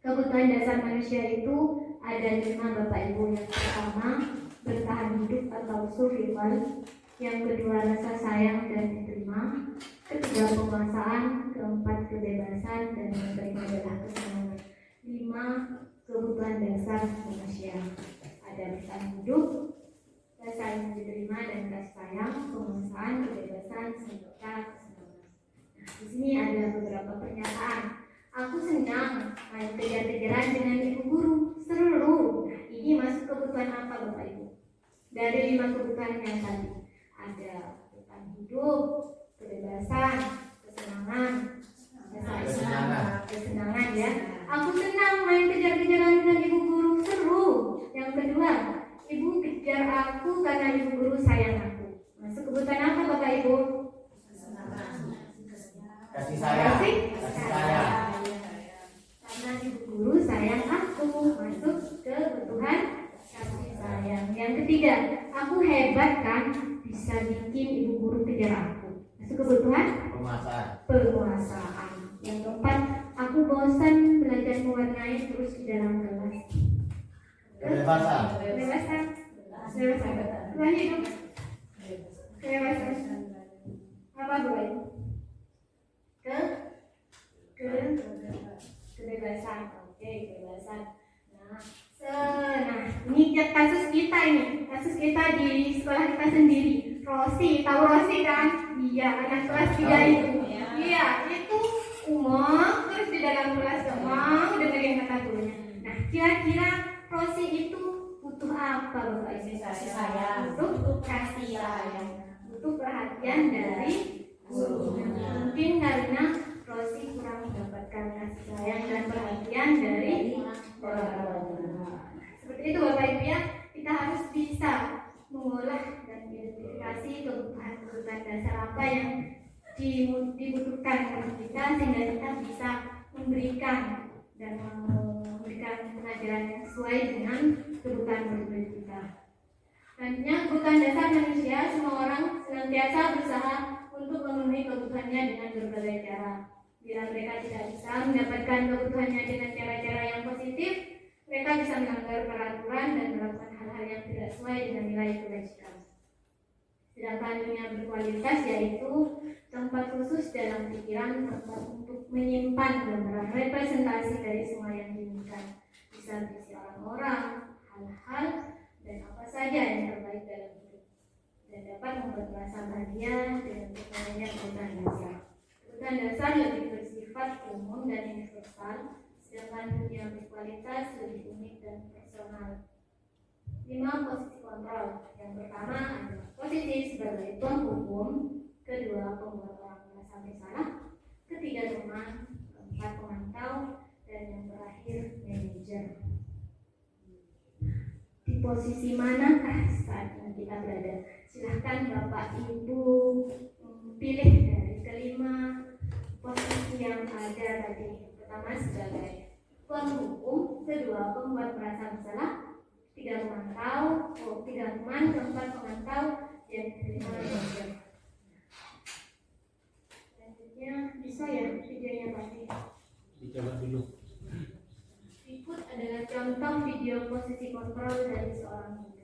Speaker 1: Kebutuhan dasar manusia itu ada 5 Bapak Ibu. Yang pertama, bertahan hidup atau survival. Yang kedua, rasa sayang dan diterima. Ketiga, penguasaan. Keempat, kebebasan. Dan yang kelima adalah kesenangan. 5 kebutuhan dasar manusia. Ada bertahan hidup, rasa yang diterima dan kasih sayang, penguasaan, kebebasan, serta kesenangan. Nah, di sini ada beberapa pernyataan. Aku senang main kejar-kejaran dengan ibu guru, seru. Nah, ini masuk kebutuhan apa Bapak Ibu? Dari 5 kebutuhan yang tadi ada bertahan hidup, kebebasan, kesenangan, kesenangan ya. Aku senang main kejar-kejaran dengan ibu guru, seru. Yang kedua, ibu kejar aku karena ibu guru sayang aku. Masuk kebutuhan apa Bapak Ibu?
Speaker 5: Kasih sayang.
Speaker 1: Karena ibu guru sayang aku. Masuk ke kebutuhan kasih sayang. Yang ketiga, aku hebat kan bisa bikin ibu guru
Speaker 2: kejar aku. Masuk kebutuhan penguasaan. Yang keempat, aku bosan belajar mewarnai terus di dalam kelas. Kebebasan. Lagi dong. Kebebasan. Apa gue? Kebebasan. Oke, kebebasan. Nah, ini kasus kita di sekolah kita sendiri. Rosi, tahu Rosi kan? Iya, anak kelas 3 itu. Iya, itu umum terus di dalam kelas gak mau dengerin kata gurunya. Nah, kira-kira Rosi itu butuh apa Bapak Ibu?
Speaker 1: Kasih sayang.
Speaker 2: Butuh kasih sayang. Butuh perhatian dari guru. Mungkin karena Rosi kurang mendapatkan kasih sayang dan perhatian dari orang tua. Seperti itu Bapak Ibu ya, kita harus bisa mengolah dan identifikasi kebutuhan dasar apa yang dibutuhkan oleh kita sehingga kita bisa memberikan pengajaran yang sesuai dengan kebutuhan kita. Selanjutnya, kebutuhan dasar manusia, semua orang senantiasa berusaha untuk memenuhi kebutuhannya dengan berbagai cara. Bila mereka tidak bisa mendapatkan kebutuhannya dengan cara-cara yang positif, mereka bisa melanggar peraturan dan melakukan hal-hal yang tidak sesuai dengan nilai kebajikan. Sedangkan dunia berkualitas yaitu tempat khusus dalam pikiran, tempat untuk menyimpan gambaran representasi dari semua yang diinginkan. Bisa berisi orang-orang, hal-hal, dan apa saja yang terbaik dalam hidup. Dan dapat membuat merasa bahagia dengan tercapainya kebutuhan dasar. Kebutuhan dasar lebih bersifat umum dan universal, sedangkan dunia berkualitas lebih unik dan personal. 5 posisi kontrol. Yang pertama adalah posisi sebagai penghukum, kedua pembuat orang merasa bersalah, ketiga teman, keempat pemantau, dan yang terakhir manajer. Di posisi manakah saat ini kita berada? Silahkan Bapak Ibu pilih dari kelima posisi yang ada tadi. Pertama sebagai penghukum, kedua pembuat merasa bersalah, tiga pemantau, tiga teman, keempat pemantau, dan kelima manajer. Selanjutnya bisa ya videonya pasti.
Speaker 3: Dicoba dulu.
Speaker 2: Berikut adalah contoh video posisi kontrol dari seorang guru.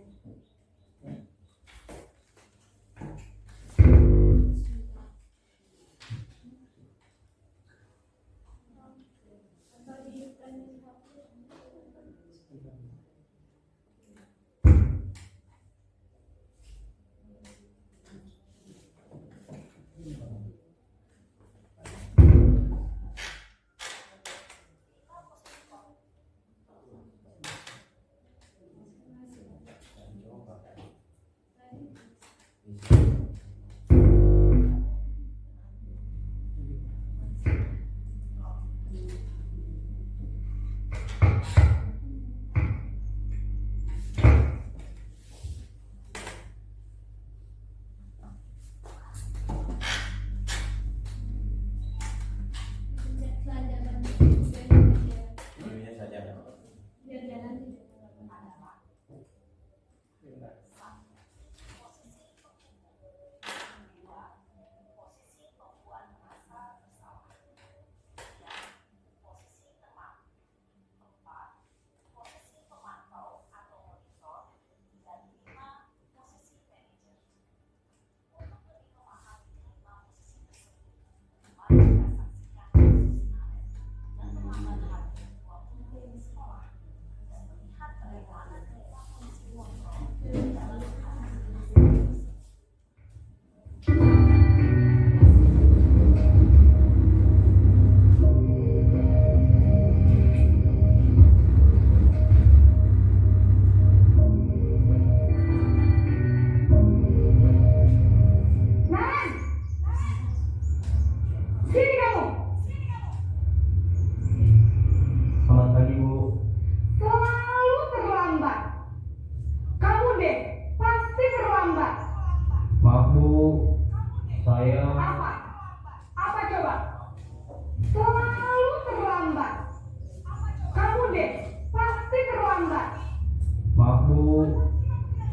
Speaker 5: Maaf Bu,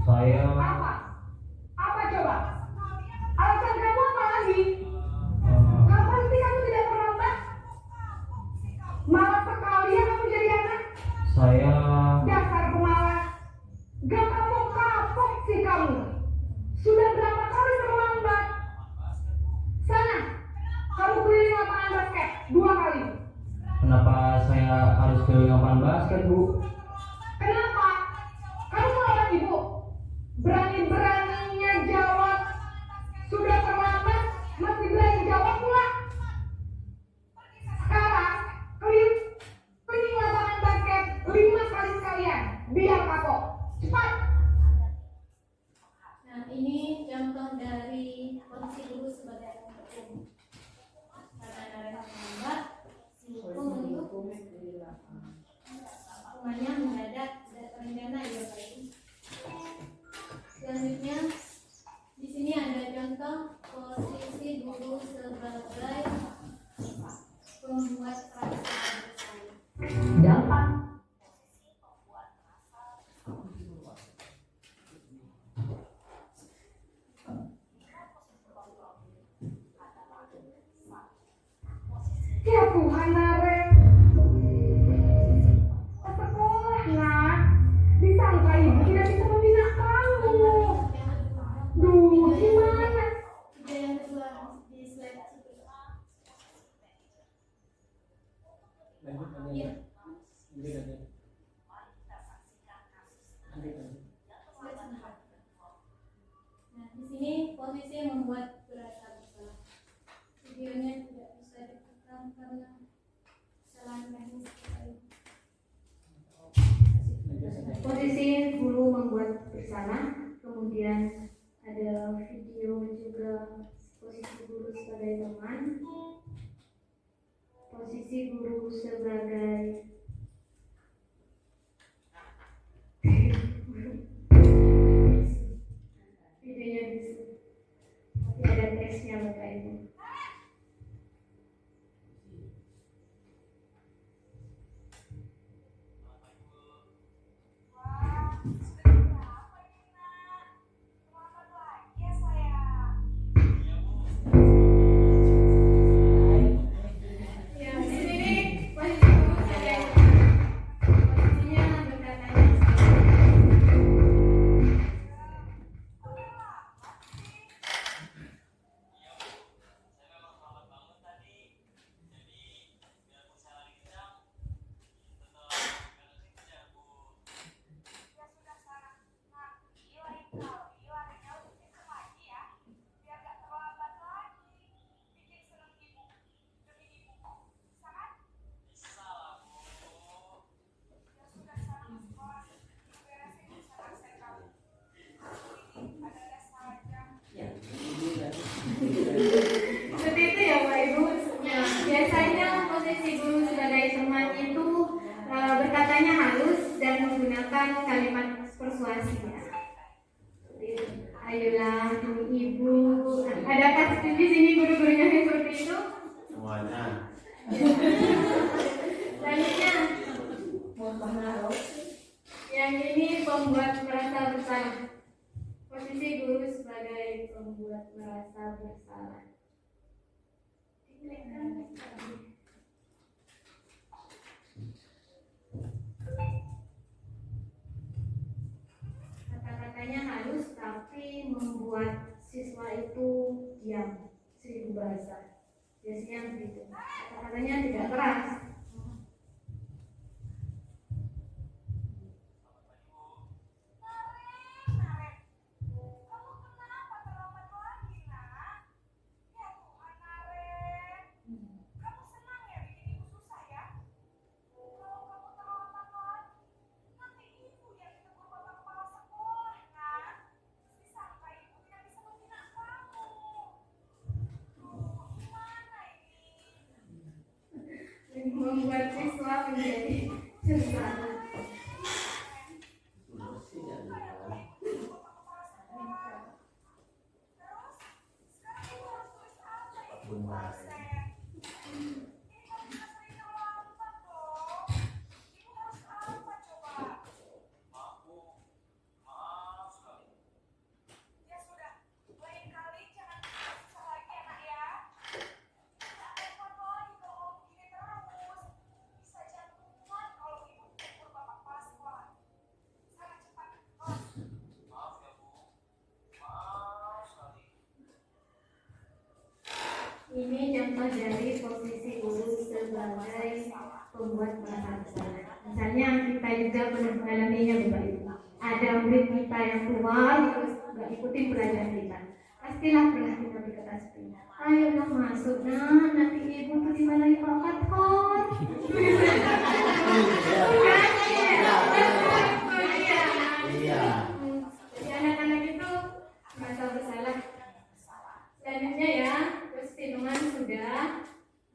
Speaker 5: saya
Speaker 2: Apa? Apa coba? Alasan kamu
Speaker 5: sekali. Kapan sih kamu tidak terlambat? Malas sekali ya kamu jadi anak.
Speaker 6: Saya
Speaker 5: Dasar pemalas. Gak kapok-kapok sih kamu. Sudah berapa kali terlambat? Sana, kamu keliling lapangan basket 2 kali.
Speaker 6: kenapa saya harus keliling lapangan basket, Bu?
Speaker 5: Kenapa? Kamu melawan ibu. Berani-beraninya jawab. Sudah terlambat, masih berani jawab pula. Sekarang, keliling lapangan basket 5 kali sekalian. Biar kapok. Cepat.
Speaker 2: Nah, ini contoh dari posisi guru sebagai penghukum. Karena ada terlambat, si hukuman hukumannya mendadak tidak terencana ya Pak Ibu. Selanjutnya di sini ada contoh posisi guru sebagai pembuat perasa bersalah.
Speaker 5: Gampang. Ya Tuhan, Naren. Sekolah, nak. Disangka ibu tidak bisa membina kamu. Duh, gimana?
Speaker 2: Juga yang kedua di slide situ.
Speaker 3: Lanjut,
Speaker 2: Iya.
Speaker 3: lanjut.
Speaker 2: Nah, di sini posisi membuat berasa bersalah. Videonya tidak bisa direkam karena kesalahan teknis. Posisi guru membuat bersalah, kemudian ada video juga posisi guru sebagai teman, posisi guru sebagai videonya bisa, tapi ada teksnya Bapak Ibu. Ya, di sini posisi guru sebagai posisinya berkatanya seperti itu ya Pak Ibu. Nah, biasanya posisi guru sebagai teman itu berkatanya halus dan menggunakan kalimat persuasi ya. Seperti itu. Ayolah ibu. Adakah di sini guru-gurunya yang seperti itu?
Speaker 4: Semuanya.
Speaker 2: Selanjutnya yang ini pembuat merasa bersalah. Posisi guru sebagai pembuat merasa bersalah. Diklikkan. Kata-katanya halus tapi membuat siswa itu diam, seribu bahasa. Biasanya begitu. Kata-katanya tidak keras. Membuat siswa menjadi sengsara.
Speaker 5: Ya sudah, lain kali jangan susah lagi anak ya.
Speaker 2: Ini contoh dari posisi guru sebagai pembuat merasa bersalah. Misalnya kita juga pernah mengalaminya Bapak Ibu. Ada murid kita yang keluar terus nggak ikutin pelajaran kita. Pastilah pernah kita berkata seperti, ayolah masuk nanti ibu tuh dimarahi Pak Fathor.
Speaker 7: Iya.
Speaker 2: Jadi anak-anak itu merasa bersalah. Selanjutnya ya, terus minuman sudah.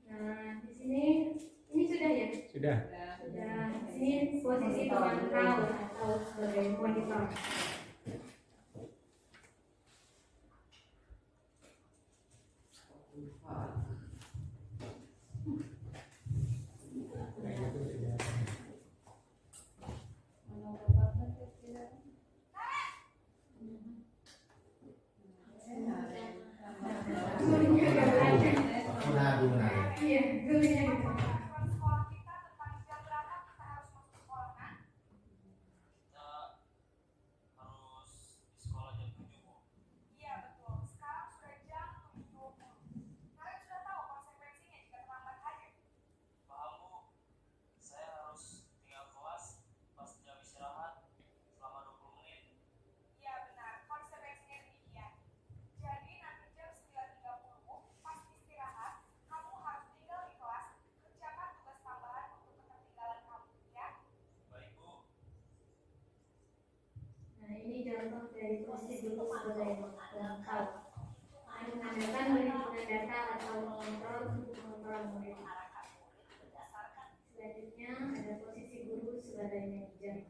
Speaker 2: Nah, di sini ini sudah ya?
Speaker 3: Sudah.
Speaker 2: Sudah. Di sini posisi pemantau atau sebagai monitor. Iya, gurunya gitu. Nah, ini contoh dari posisi guru sebagai pemantau. Mengandalkan perhitungan data atau mengontrol untuk mengontrol murid. Selanjutnya ada posisi guru sebagai manajer.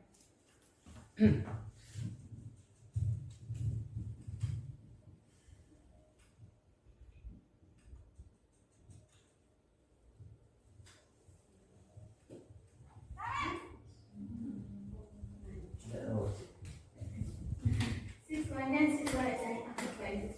Speaker 2: Siswanya siswa SMA Bapak Ibu.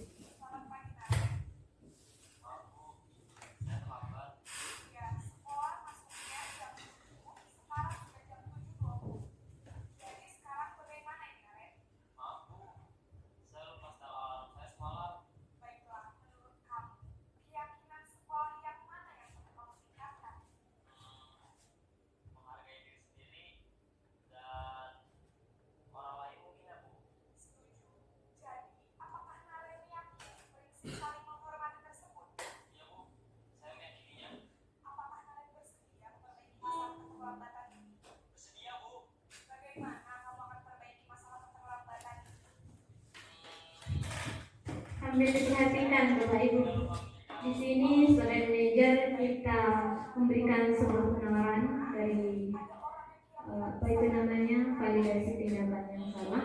Speaker 2: Ambil diperhatikan Bapak Ibu. Di sini sebagai manajer kita memberikan sebuah penawaran dari validasi tindakan yang salah,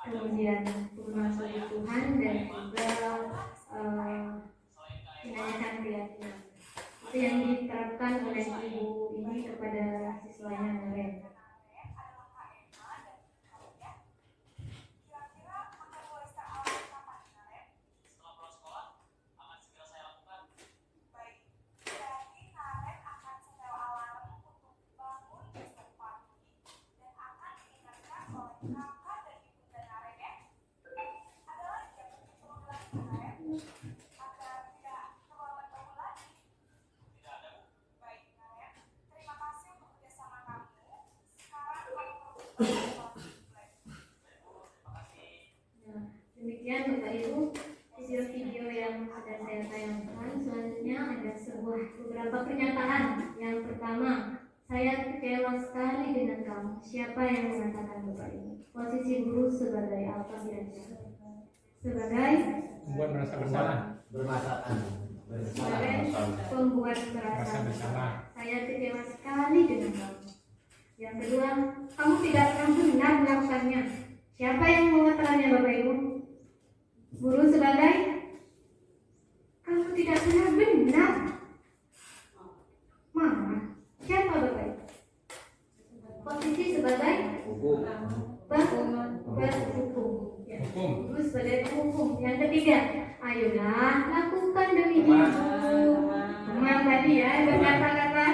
Speaker 2: kemudian perumahan kebutuhan dan juga tindakan keyakinan. Itu yang diterapkan oleh ibu ini kepada siswanya kemarin. Demikian Bapak Ibu video yang sudah saya tayangkan. Selanjutnya ada beberapa pernyataan. Yang pertama, saya kecewa sekali dengan kamu. Siapa yang mengatakan Bapak Ibu? Posisi guru sebagai apa kira-kira? Sebagai
Speaker 3: Membuat merasa bersalah.
Speaker 2: sebagai pembuat merasa bersalah. Saya kecewa sekali dengan kamu. Yang kedua, kamu tidak pernah benar melakukannya. Siapa yang mengatakannya Bapak Ibu? Guru sebagai kamu tidak pernah benar. Mama, siapa Bapak Ibu? Posisi sebagai berhukum. Ya. Guru sebagai penghukum. Yang ketiga, ayolah lakukan demi ibu. Teman tadi ya berkata-kata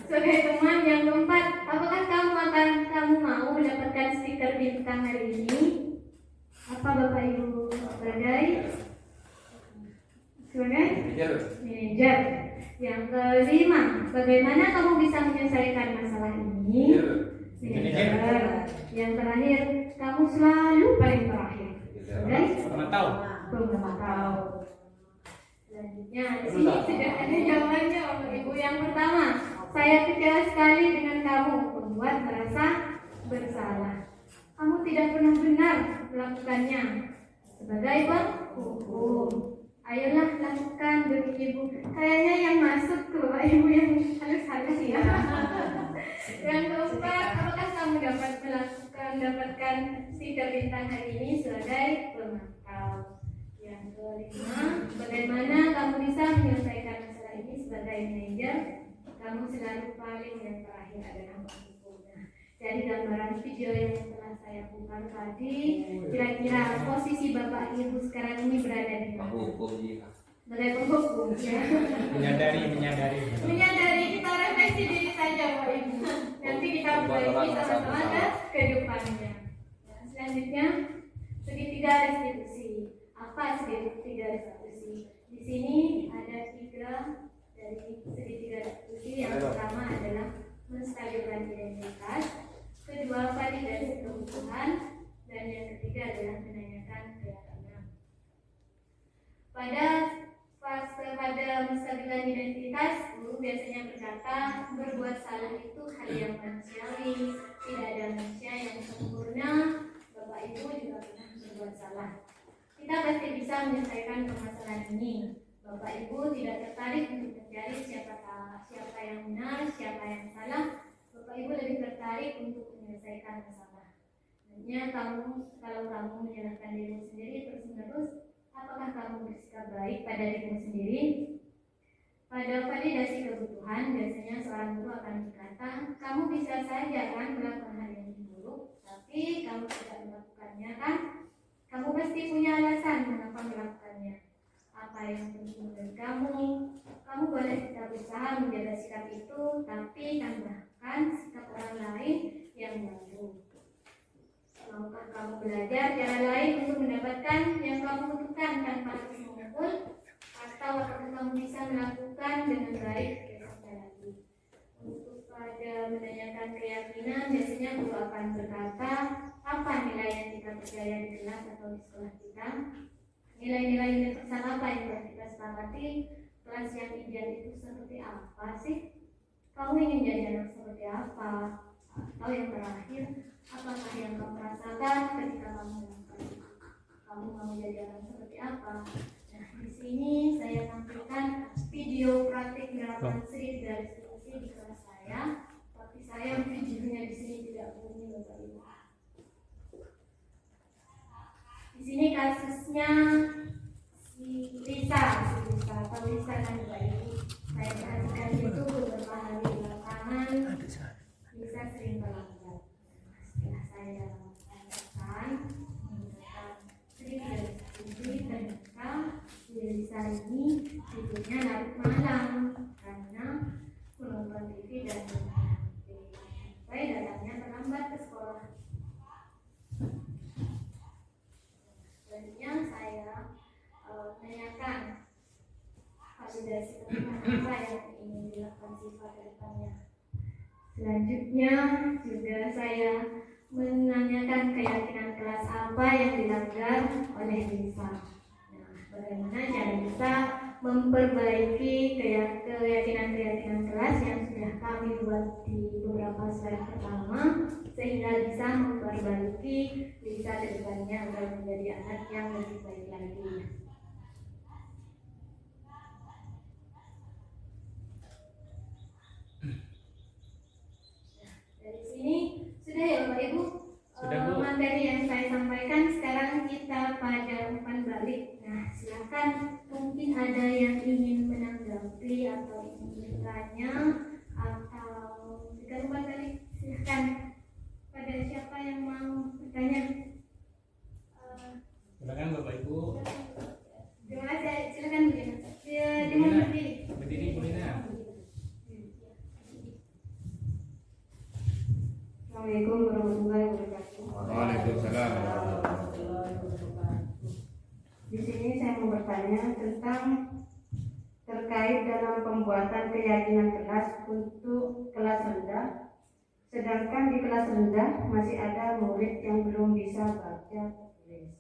Speaker 2: sebagai teman. Yang keempat, apakah kamu mau mendapatkan stiker bintang hari ini? Apa Bapak Ibu? Sebagai sebagai manajer. Yang kelima, bagaimana kamu bisa menyelesaikan masalah ini? Manajer. Yang terakhir, kamu selalu paling terakhir. Sebagai pemantau. Selanjutnya, di sini sudah ada jawabannya Bapak Ibu. Yang pertama, saya kecewa sekali dengan kamu, membuat merasa bersalah. Kamu tidak pernah benar melakukannya. Sebagai penghukum, ayolah lakukan demi Ibu. Kayaknya yang masuk ke Bapak Ibu yang halus-halus ya. Yang keempat, apakah kamu dapat mendapatkan stiker bintang hari ini sebagai pemantau? Yang kelima, bagaimana kamu bisa menyelesaikan masalah ini sebagai manajer? Kamu selalu paling yang terakhir adalah penghukumnya. Dari gambaran video yang telah saya putar tadi, kira-kira posisi Bapak Ibu sekarang ini berada di mana? Sebagai penghukum ya. Menyadari, kita refleksi diri saja Bapak Ibu. Nanti kita perbaiki sama-sama ke depannya. Ya, selanjutnya, segitiga restitusi. Apa segitiga restitusi? Di sini ada 3 dari segitiga restitusi. Yang pertama adalah menstabilkan identitas, kedua validasi kebutuhan, dan yang ketiga adalah menanyakan keyakinan. Pada menstabilkan identitas, guru biasanya berkata berbuat salah itu hal yang manusiawi, tidak ada manusia yang sempurna. Bapak Ibu juga pernah berbuat salah. Kita pasti bisa menyelesaikan permasalahan ini. Bapak Ibu tidak tertarik untuk mencari siapa yang benar, siapa yang salah. Bapak Ibu lebih tertarik untuk menyelesaikan masalah. Hanya kalau kamu menyalahkan dirimu sendiri terus-menerus, apakah kamu bersikap baik pada dirimu sendiri? Pada validasi kebutuhan, biasanya seorang guru akan berkata, kamu bisa saja kan melakukan hal yang buruk, tapi kamu tidak melakukannya kan? Kamu pasti punya alasan mengapa melakukannya. Apa yang penting dari kamu? Kamu boleh tetap berusaha menjaga sikap itu, tapi tambahkan sikap orang lain yang baru. Maukah kamu belajar cara lain untuk mendapatkan yang kamu butuhkan tanpa harus memukul? Atau apakah kamu bisa melakukan dengan baik besoknya lagi? Untuk pada menanyakan keyakinan, biasanya guru akan berkata, apa nilai yang kita percaya di kelas atau di sekolah kita? Nilai-nilai universal apa yang telah kita sepakati? Kelas yang ideal itu seperti apa sih? Kamu ingin jadi anak seperti apa? Atau yang terakhir, apakah yang kamu rasakan ketika kamu melakukan itu? Kamu mau jadi anak seperti apa? Nah, di sini saya tampilkan video praktik menerapkan segitiga restitusi di kelas saya. Tapi saya videonya di sini tidak bunyi Bapak Ibu. Di sini kasusnya si Lisa atau Lisa kan Bapak Ibu. Saya perhatikan itu beberapa hari belakangan Lisa sering terlambat. Setelah saya mengatakan sedikit restitusi, ternyata Lisa ini tidurnya larut malam karena menonton TV dan bermain HP. Saya datangnya terlambat ke sekolah. Selanjutnya saya menanyakan validasi kebutuhan apa yang ingin dilakukan siswa ke depannya. Selanjutnya juga saya menanyakan keyakinan kelas apa yang dilanggar oleh Lisa. Nah, bagaimana cara Lisa memperbaiki keyakinan kelas yang sudah kami buat di beberapa slide pertama, sehingga bisa memperbaiki Lisa ke depannya agar menjadi anak yang lebih baik lagi. Dari sini sudah ya Bapak Ibu.
Speaker 3: Sudah, Bu.
Speaker 2: Materi yang saya sampaikan sekarang kita pada umpan balik. Nah, silakan mungkin ada yang ingin menanggapi atau ingin bertanya atau jika umpan balik silakan. Pada siapa yang mau bertanya?
Speaker 3: Silakan Bapak Ibu.
Speaker 2: Terima kasih. Silakan Bu Dina. Dengan berdiri.
Speaker 3: Berdiri Bu Dina.
Speaker 2: Assalamualaikum warahmatullahi wabarakatuh.
Speaker 3: Waalaikumsalam.
Speaker 2: Di sini saya mau bertanya tentang
Speaker 8: terkait dalam pembuatan keyakinan kelas untuk kelas rendah, sedangkan di kelas rendah masih ada murid yang belum bisa baca tulis.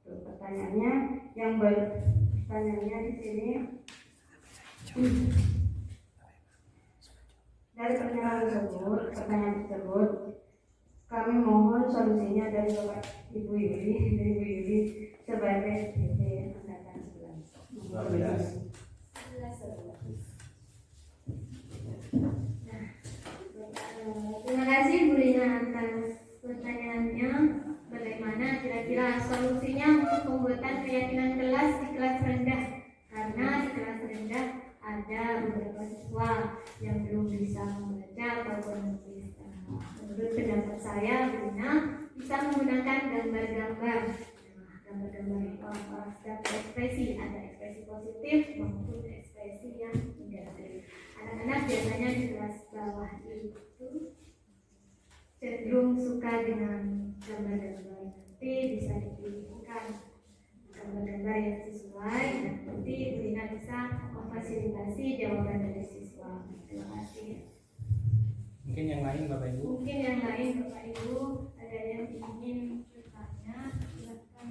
Speaker 8: Pertanyaannya di sini dari pertanyaan tersebut kami mohon solusinya dari Bapak Ibu Yuli sebagai SPT angkatan 11.
Speaker 2: Terima kasih Bu Lina atas pertanyaannya. Bagaimana kira-kira solusinya untuk pembuatan keyakinan kelas di kelas rendah? Karena di kelas rendah ada beberapa siswa yang belum bisa membaca ataupun menulis. Menurut pendapat saya, Bu Lina bisa menggunakan gambar-gambar itu dapat ekspresi, ada ekspresi positif maupun ekspresi yang negatif. Anak-anak biasanya di kelas bawah itu cenderung suka dengan gambar-gambar, nanti bisa dipilihkan gambar-gambar yang sesuai dan nanti Bu Lina bisa memfasilitasi jawaban dari siswa. Terima kasih.
Speaker 3: Mungkin yang lain Bapak Ibu.
Speaker 2: Mungkin yang lain Bapak Ibu ada yang ingin bertanya, silakan.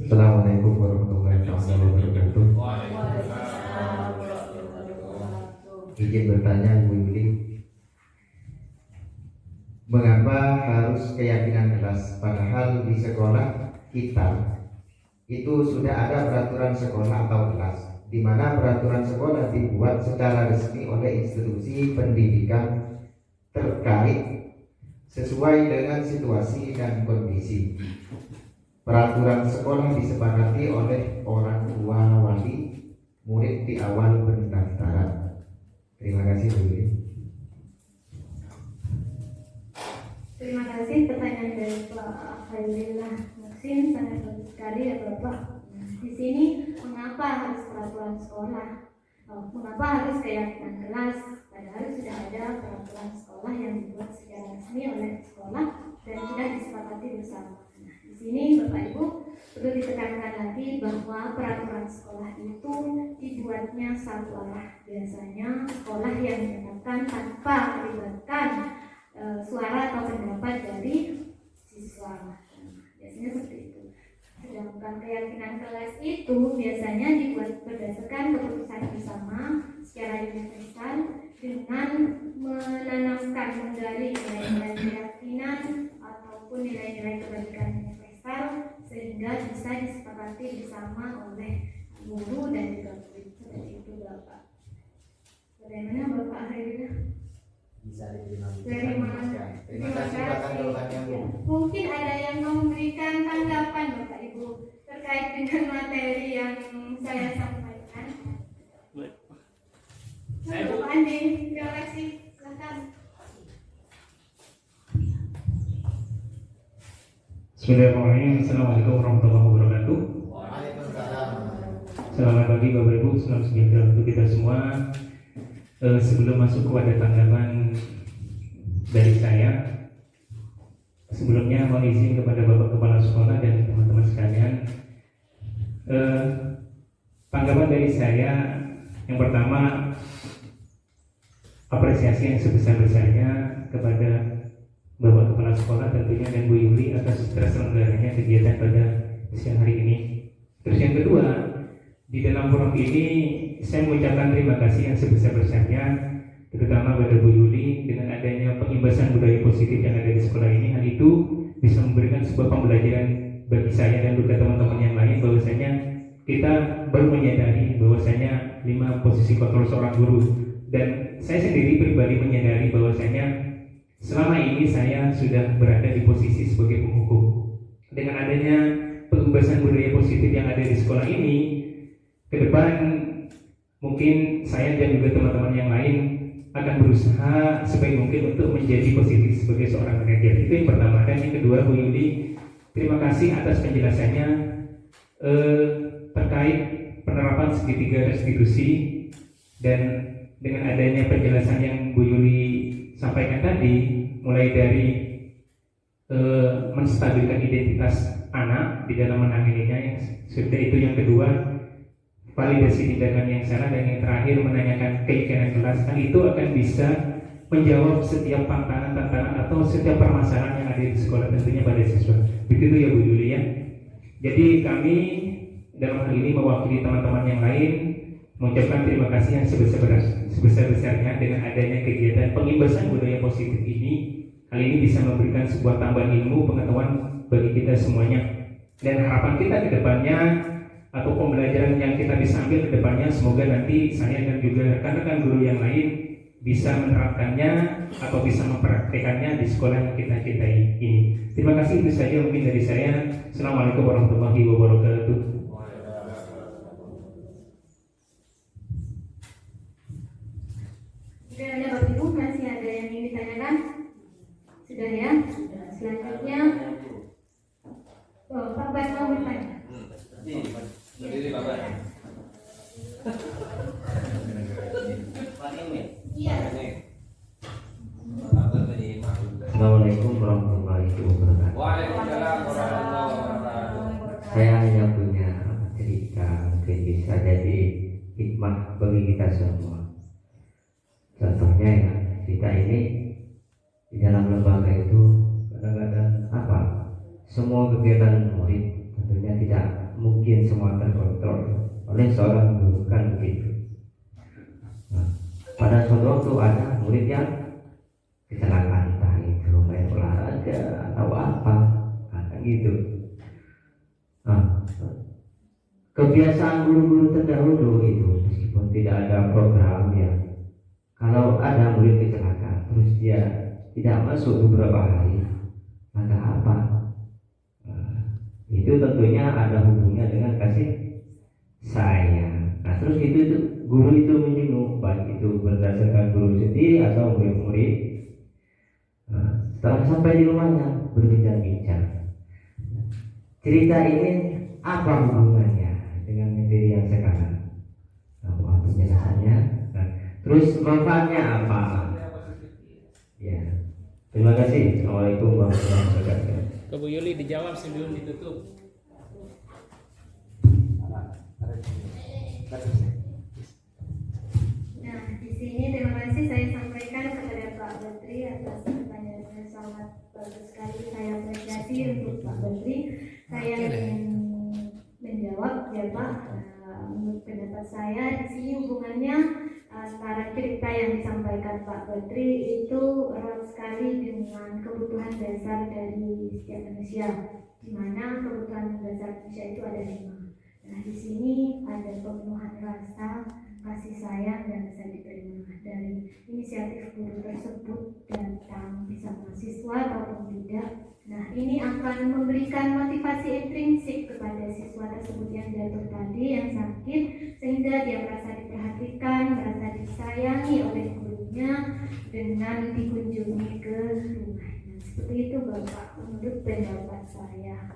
Speaker 4: Assalamualaikum warahmatullahi wabarakatuh. Izin bertanya Bu Yuli, mengapa harus keyakinan kelas padahal di sekolah kita itu sudah ada peraturan sekolah atau kelas, di mana peraturan sekolah dibuat secara resmi oleh institusi pendidikan terkait sesuai dengan situasi dan kondisi. Peraturan sekolah disepakati oleh orang tua wali murid di awal pendaftaran. Terima kasih Bu Yuli.
Speaker 2: Terima kasih pertanyaan dari Pak Khairullah Maksin, sangat bagus sekali ya Bapak. Di sini mengapa harus peraturan sekolah? Mengapa harus keyakinan kelas? Padahal sudah ada peraturan sekolah yang dibuat secara resmi oleh sekolah dan sudah disepakati bersama. Nah, di sini Bapak Ibu perlu ditekankan lagi bahwa peraturan sekolah itu dibuatnya satu arah. Biasanya sekolah yang ditetapkan tanpa melibatkan suara atau pendapat dari siswa. Biasanya seperti itu. Sedangkan keyakinan kelas itu biasanya dibuat berdasarkan keputusan bersama secara universal dengan menanamkan menggali nilai-nilai keyakinan ataupun nilai-nilai kebaikan universal sehingga bisa disepakati bersama oleh guru dan juga murid. Seperti itu Bapak. Bagaimana Bapak Hairina?
Speaker 7: Bisa diterima.
Speaker 2: Dari mana?
Speaker 7: Terima kasih Pak jawabannya Bu.
Speaker 2: Mungkin ada yang mau memberikan tanggapan Bapak Ibu terkait dengan materi yang saya sampaikan. Baik. Bapak Andi, terima kasih. Silakan.
Speaker 3: Bismillahirrahmanirrahim. Assalamualaikum warahmatullahi wabarakatuh.
Speaker 7: Waalaikumsalam.
Speaker 3: Selamat pagi Bapak Ibu, salam sejahtera untuk kita semua. Sebelum masuk kepada tanggapan dari saya, sebelumnya mohon izin kepada Bapak Kepala Sekolah dan teman-teman sekalian. Tanggapan dari saya yang pertama, apresiasi yang sebesar-besarnya kepada Bapak Kepala Sekolah tentunya dan Bu Yuli atas terselenggaranya kegiatan pada siang hari ini. Terus yang kedua, di dalam forum ini saya mengucapkan terima kasih yang sebesar-besarnya terutama pada Bu Yuli dengan adanya pengimbasan budaya positif yang ada di sekolah ini. Hal itu bisa memberikan sebuah pembelajaran bagi saya dan juga teman-teman yang lain bahwasanya kita baru menyadari bahwasanya 5 posisi kontrol seorang guru, dan saya sendiri pribadi menyadari bahwasanya selama ini saya sudah berada di posisi sebagai penghukum. Dengan adanya pengimbasan budaya positif yang ada di sekolah ini, ke depan mungkin saya dan juga teman-teman yang lain akan berusaha sebaik mungkin untuk menjadi positif sebagai seorang pengajar. Itu yang pertama. Dan yang kedua, Bu Yuli, terima kasih atas penjelasannya terkait penerapan segitiga restitusi, dan dengan adanya penjelasan yang Bu Yuli sampaikan tadi, mulai dari menstabilkan identitas anak di dalam menanganinya yang Sudah itu yang kedua, validasi tindakan yang salah, dan yang terakhir menanyakan keyakinan kelas. Kan itu akan bisa menjawab setiap tantangan atau setiap permasalahan yang ada di sekolah tentunya pada siswa. Begitu ya Bu Yuli ya. Jadi kami dalam hal ini mewakili teman-teman yang lain mengucapkan terima kasih yang sebesar-besarnya dengan adanya kegiatan pengimbasan budaya positif ini. Hal ini bisa memberikan sebuah tambahan ilmu pengetahuan bagi kita semuanya, dan harapan kita ke depannya atau pembelajaran yang kita bisa ambil ke depannya, semoga nanti saya dan juga rekan-rekan guru yang lain bisa menerapkannya atau bisa mempraktekannya di sekolah yang kita cintai ini. Terima kasih, itu saja mungkin dari saya. Assalamualaikum warahmatullahi wabarakatuh.
Speaker 2: Sudah ada Bapak Ibu, masih ada yang ingin ditanyakan? Sudah ya? Selanjutnya Pak Bas mau bertanya.
Speaker 9: Berdiri Pak Bas.
Speaker 1: Iya.
Speaker 10: Assalamualaikum warahmatullahi wabarakatuh.
Speaker 9: Waalaikumsalam warahmatullahi wabarakatuh.
Speaker 10: Saya hanya punya cerita, mungkin bisa jadi hikmah bagi kita semua. Contohnya ya, kita ini di dalam lembaga itu kadang-kadang semua kegiatan murid tentunya tidak mungkin semua terkontrol oleh seorang guru, kan begitu. Nah, pada suatu waktu ada murid yang kecelakaan, entah itu main olahraga atau apa, kan gitu. Nah, kebiasaan guru-guru terdahulu itu meskipun tidak ada program ya, kalau ada murid kecelakaan terus dia tidak masuk beberapa hari, maka apa? Itu tentunya ada hubungannya dengan kasih sayang. Nah terus itu guru itu menyinggung, baik itu berdasarkan guru sendiri atau murid-murid. Setelah sampai di rumahnya berbincang-bincang, cerita ini apa hubungannya dengan materi yang sekarang? Nah, penjelasannya. Terus manfaatnya apa? Ya. Terima kasih. Assalamualaikum warahmatullahi wabarakatuh.
Speaker 3: Ke Bu Yuli dijawab sebelum ditutup.
Speaker 2: Nah, di sini terima kasih saya sampaikan kepada Pak Badri atas pertanyaan yang sangat bagus sekali. Saya apresiasi untuk Pak Badri. Saya ingin menjawab ya Pak. Menurut pendapat saya di sini hubungannya antara cerita yang disampaikan Pak Badri itu erat sekali dengan kebutuhan dasar dari setiap manusia, di mana kebutuhan dasar manusia itu ada 5. Nah, di sini ada pemenuhan rasa kasih sayang dan rasa diterima. Dari inisiatif guru tersebut datang bisa mahasiswa ataupun tidak. Nah, ini akan memberikan motivasi intrinsik kepada siswa tersebut yang jatuh tadi, yang sakit, sehingga dia merasa diperhatikan, merasa disayangi oleh gurunya dengan dikunjungi ke rumahnya. Seperti itu Bapak, menurut pendapat saya.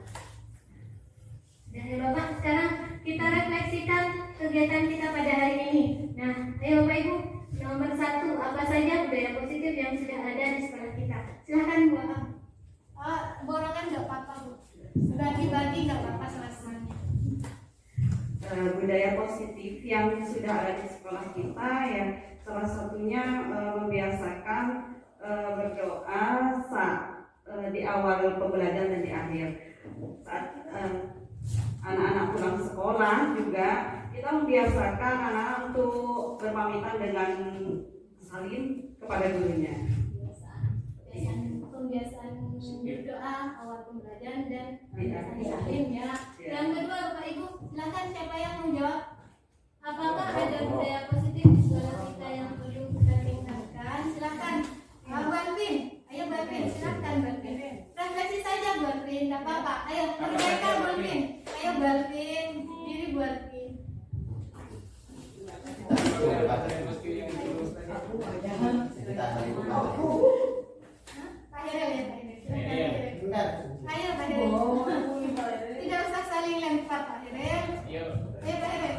Speaker 2: Dan ya Bapak, sekarang kita refleksikan kegiatan kita pada hari ini. Nah, ayo Bapak Ibu, nomor 1, apa saja budaya positif yang sudah ada di sekolah kita? Silakan Bu Am.
Speaker 1: Borongan nggak apa-apa Bu. Bagi-bagi nggak apa-apa sama-samanya.
Speaker 8: Budaya positif yang sudah ada di sekolah kita ya, salah satunya membiasakan berdoa saat di awal pembelajaran dan di akhir. Saat anak-anak pulang sekolah juga kita membiasakan anak-anak untuk berpamitan dengan salim kepada gurunya.
Speaker 1: Pembiasaan berdoa awal pembelajaran dan pembiasaan salim ya. Yang kedua Bapak Ibu, silakan siapa yang menjawab. Apakah ada budaya positif di sekolah kita yang perlu kita tingkatkan? Silakan. Banpin, ayo Banpin, silakan Banpin. Refleksi saja Banpin, nggak apa-apa. Ayo perbaikan Banpin. Ayo Banpin, diri Banpin. Pak Herel ya Pak Herel. Ayo Pak Herel. Tidak usah saling lempar Pak Herel. Ayo Pak Herel.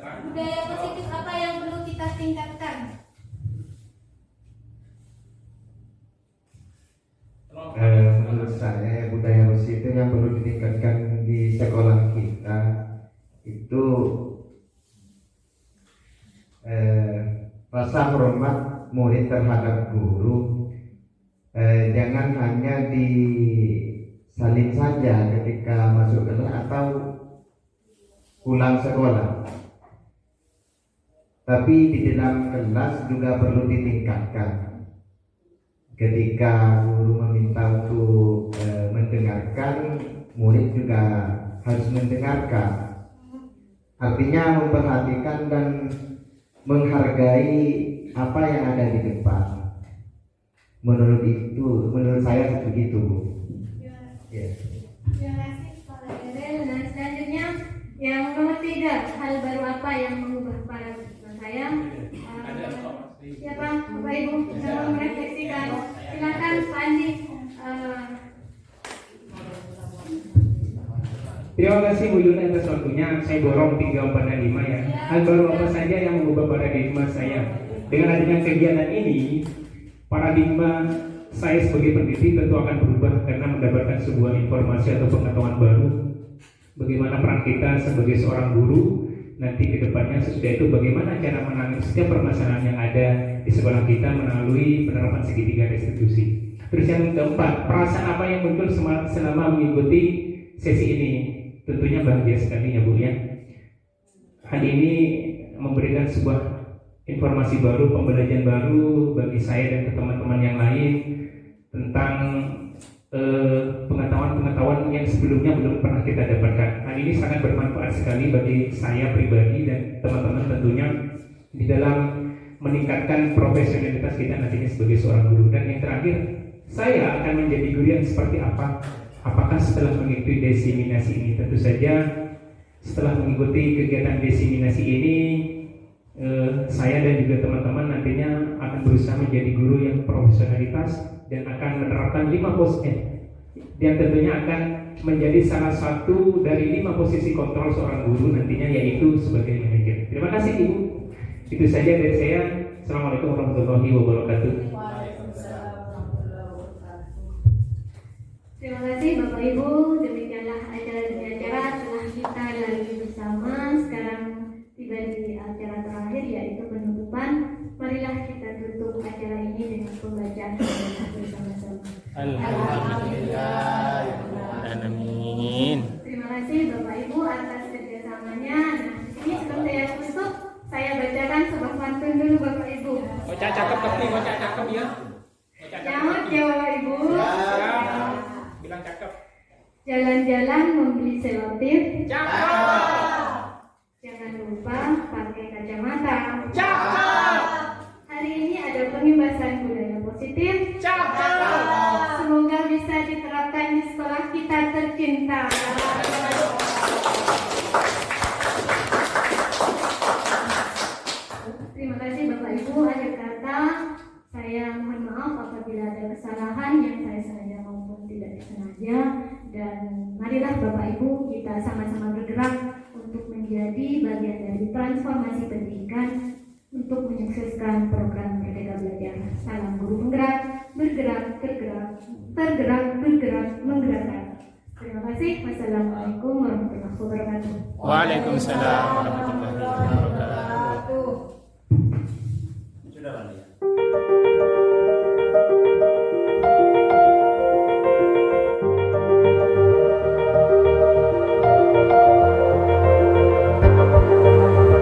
Speaker 1: Budaya positif apa yang perlu kita tingkatkan?
Speaker 4: Menurut saya budaya positif yang perlu ditingkatkan di sekolah kita rasa hormat murid terhadap guru jangan hanya disalin saja ketika masuk kelas atau pulang sekolah, tapi di dalam kelas juga perlu ditingkatkan. Ketika guru meminta untuk mendengarkan, murid juga harus mendengarkan. Artinya memperhatikan dan menghargai apa yang ada di depan. Menurut saya begitu, Bu. Ya.
Speaker 2: Terima kasih Pak Erel. Dan selanjutnya yang nomor 3, hal baru apa yang mengubah paradigma saya? Siapa Bapak Ibu yang merefleksikan? Silakan Pak Andi.
Speaker 3: Terima kasih Bu Yuna atas waktunya. Saya borong 3, 4, dan 5 ya. Hal baru apa saja yang mengubah paradigma saya? Dengan adanya kegiatan ini, paradigma saya sebagai pendidik tentu akan berubah karena mendapatkan sebuah informasi atau pengetahuan baru. Bagaimana peran kita sebagai seorang guru nanti ke depannya, sesudah itu bagaimana cara menangani setiap permasalahan yang ada di sekolah kita melalui penerapan segitiga restitusi. Terus yang keempat, perasaan apa yang muncul selama mengikuti sesi ini? Tentunya bahagia sekali ya Bu ya. Hal ini memberikan sebuah informasi baru, pembelajaran baru bagi saya dan teman-teman yang lain tentang pengetahuan-pengetahuan yang sebelumnya belum pernah kita dapatkan. Hal ini sangat bermanfaat sekali bagi saya pribadi dan teman-teman tentunya di dalam meningkatkan profesionalitas kita nantinya sebagai seorang guru. Dan yang terakhir, saya akan menjadi guru yang seperti apa? Apakah setelah mengikuti desiminasi ini? Tentu saja setelah mengikuti kegiatan desiminasi ini, saya dan juga teman-teman nantinya akan berusaha menjadi guru yang profesionalitas dan akan menerapkan 5 posisi yang tentunya akan menjadi salah satu dari 5 posisi kontrol seorang guru nantinya, yaitu sebagai manajer. Terima kasih Ibu. Itu saja dari saya. Assalamualaikum warahmatullahi wabarakatuh.
Speaker 2: Terima kasih Bapak Ibu. Demikianlah acara demi acara telah kita lalui bersama. Sekarang tiba di acara terakhir, yaitu penutupan. Marilah kita tutup acara ini dengan pembacaan bersama-sama.
Speaker 7: Alhamdulillah.
Speaker 3: Amin.
Speaker 2: Terima kasih Bapak Ibu atas kerjasamanya. Nah, di sini sebelum saya tutup, saya bacakan sebuah pantun dulu Bapak Ibu.
Speaker 3: Bocah cakep tapi bocah cakep ya.
Speaker 2: Nyaut ya Bapak Ibu.
Speaker 3: Bilang cakep.
Speaker 2: Jalan-jalan membeli selotip.
Speaker 3: Cakep.
Speaker 2: Jangan lupa pakai kacamata.
Speaker 3: Cakep.
Speaker 2: Hari ini ada pengimbasan budaya positif.
Speaker 3: Cakep.
Speaker 2: Semoga bisa diterapkan di sekolah kita tercinta. Terima kasih Bapak Ibu. Akhir kata, saya mohon maaf apabila ada kesalahan yang saya sengaja maupun tidak disengaja. Dan marilah Bapak Ibu kita sama-sama bergerak untuk menjadi bagian dari transformasi pendidikan untuk menyukseskan program Merdeka Belajar. Salam guru penggerak, bergerak, tergerak, tergerak, bergerak, menggerakkan. Terima kasih. Wassalamualaikum warahmatullahi wabarakatuh.
Speaker 3: Waalaikumsalam warahmatullahi wabarakatuh.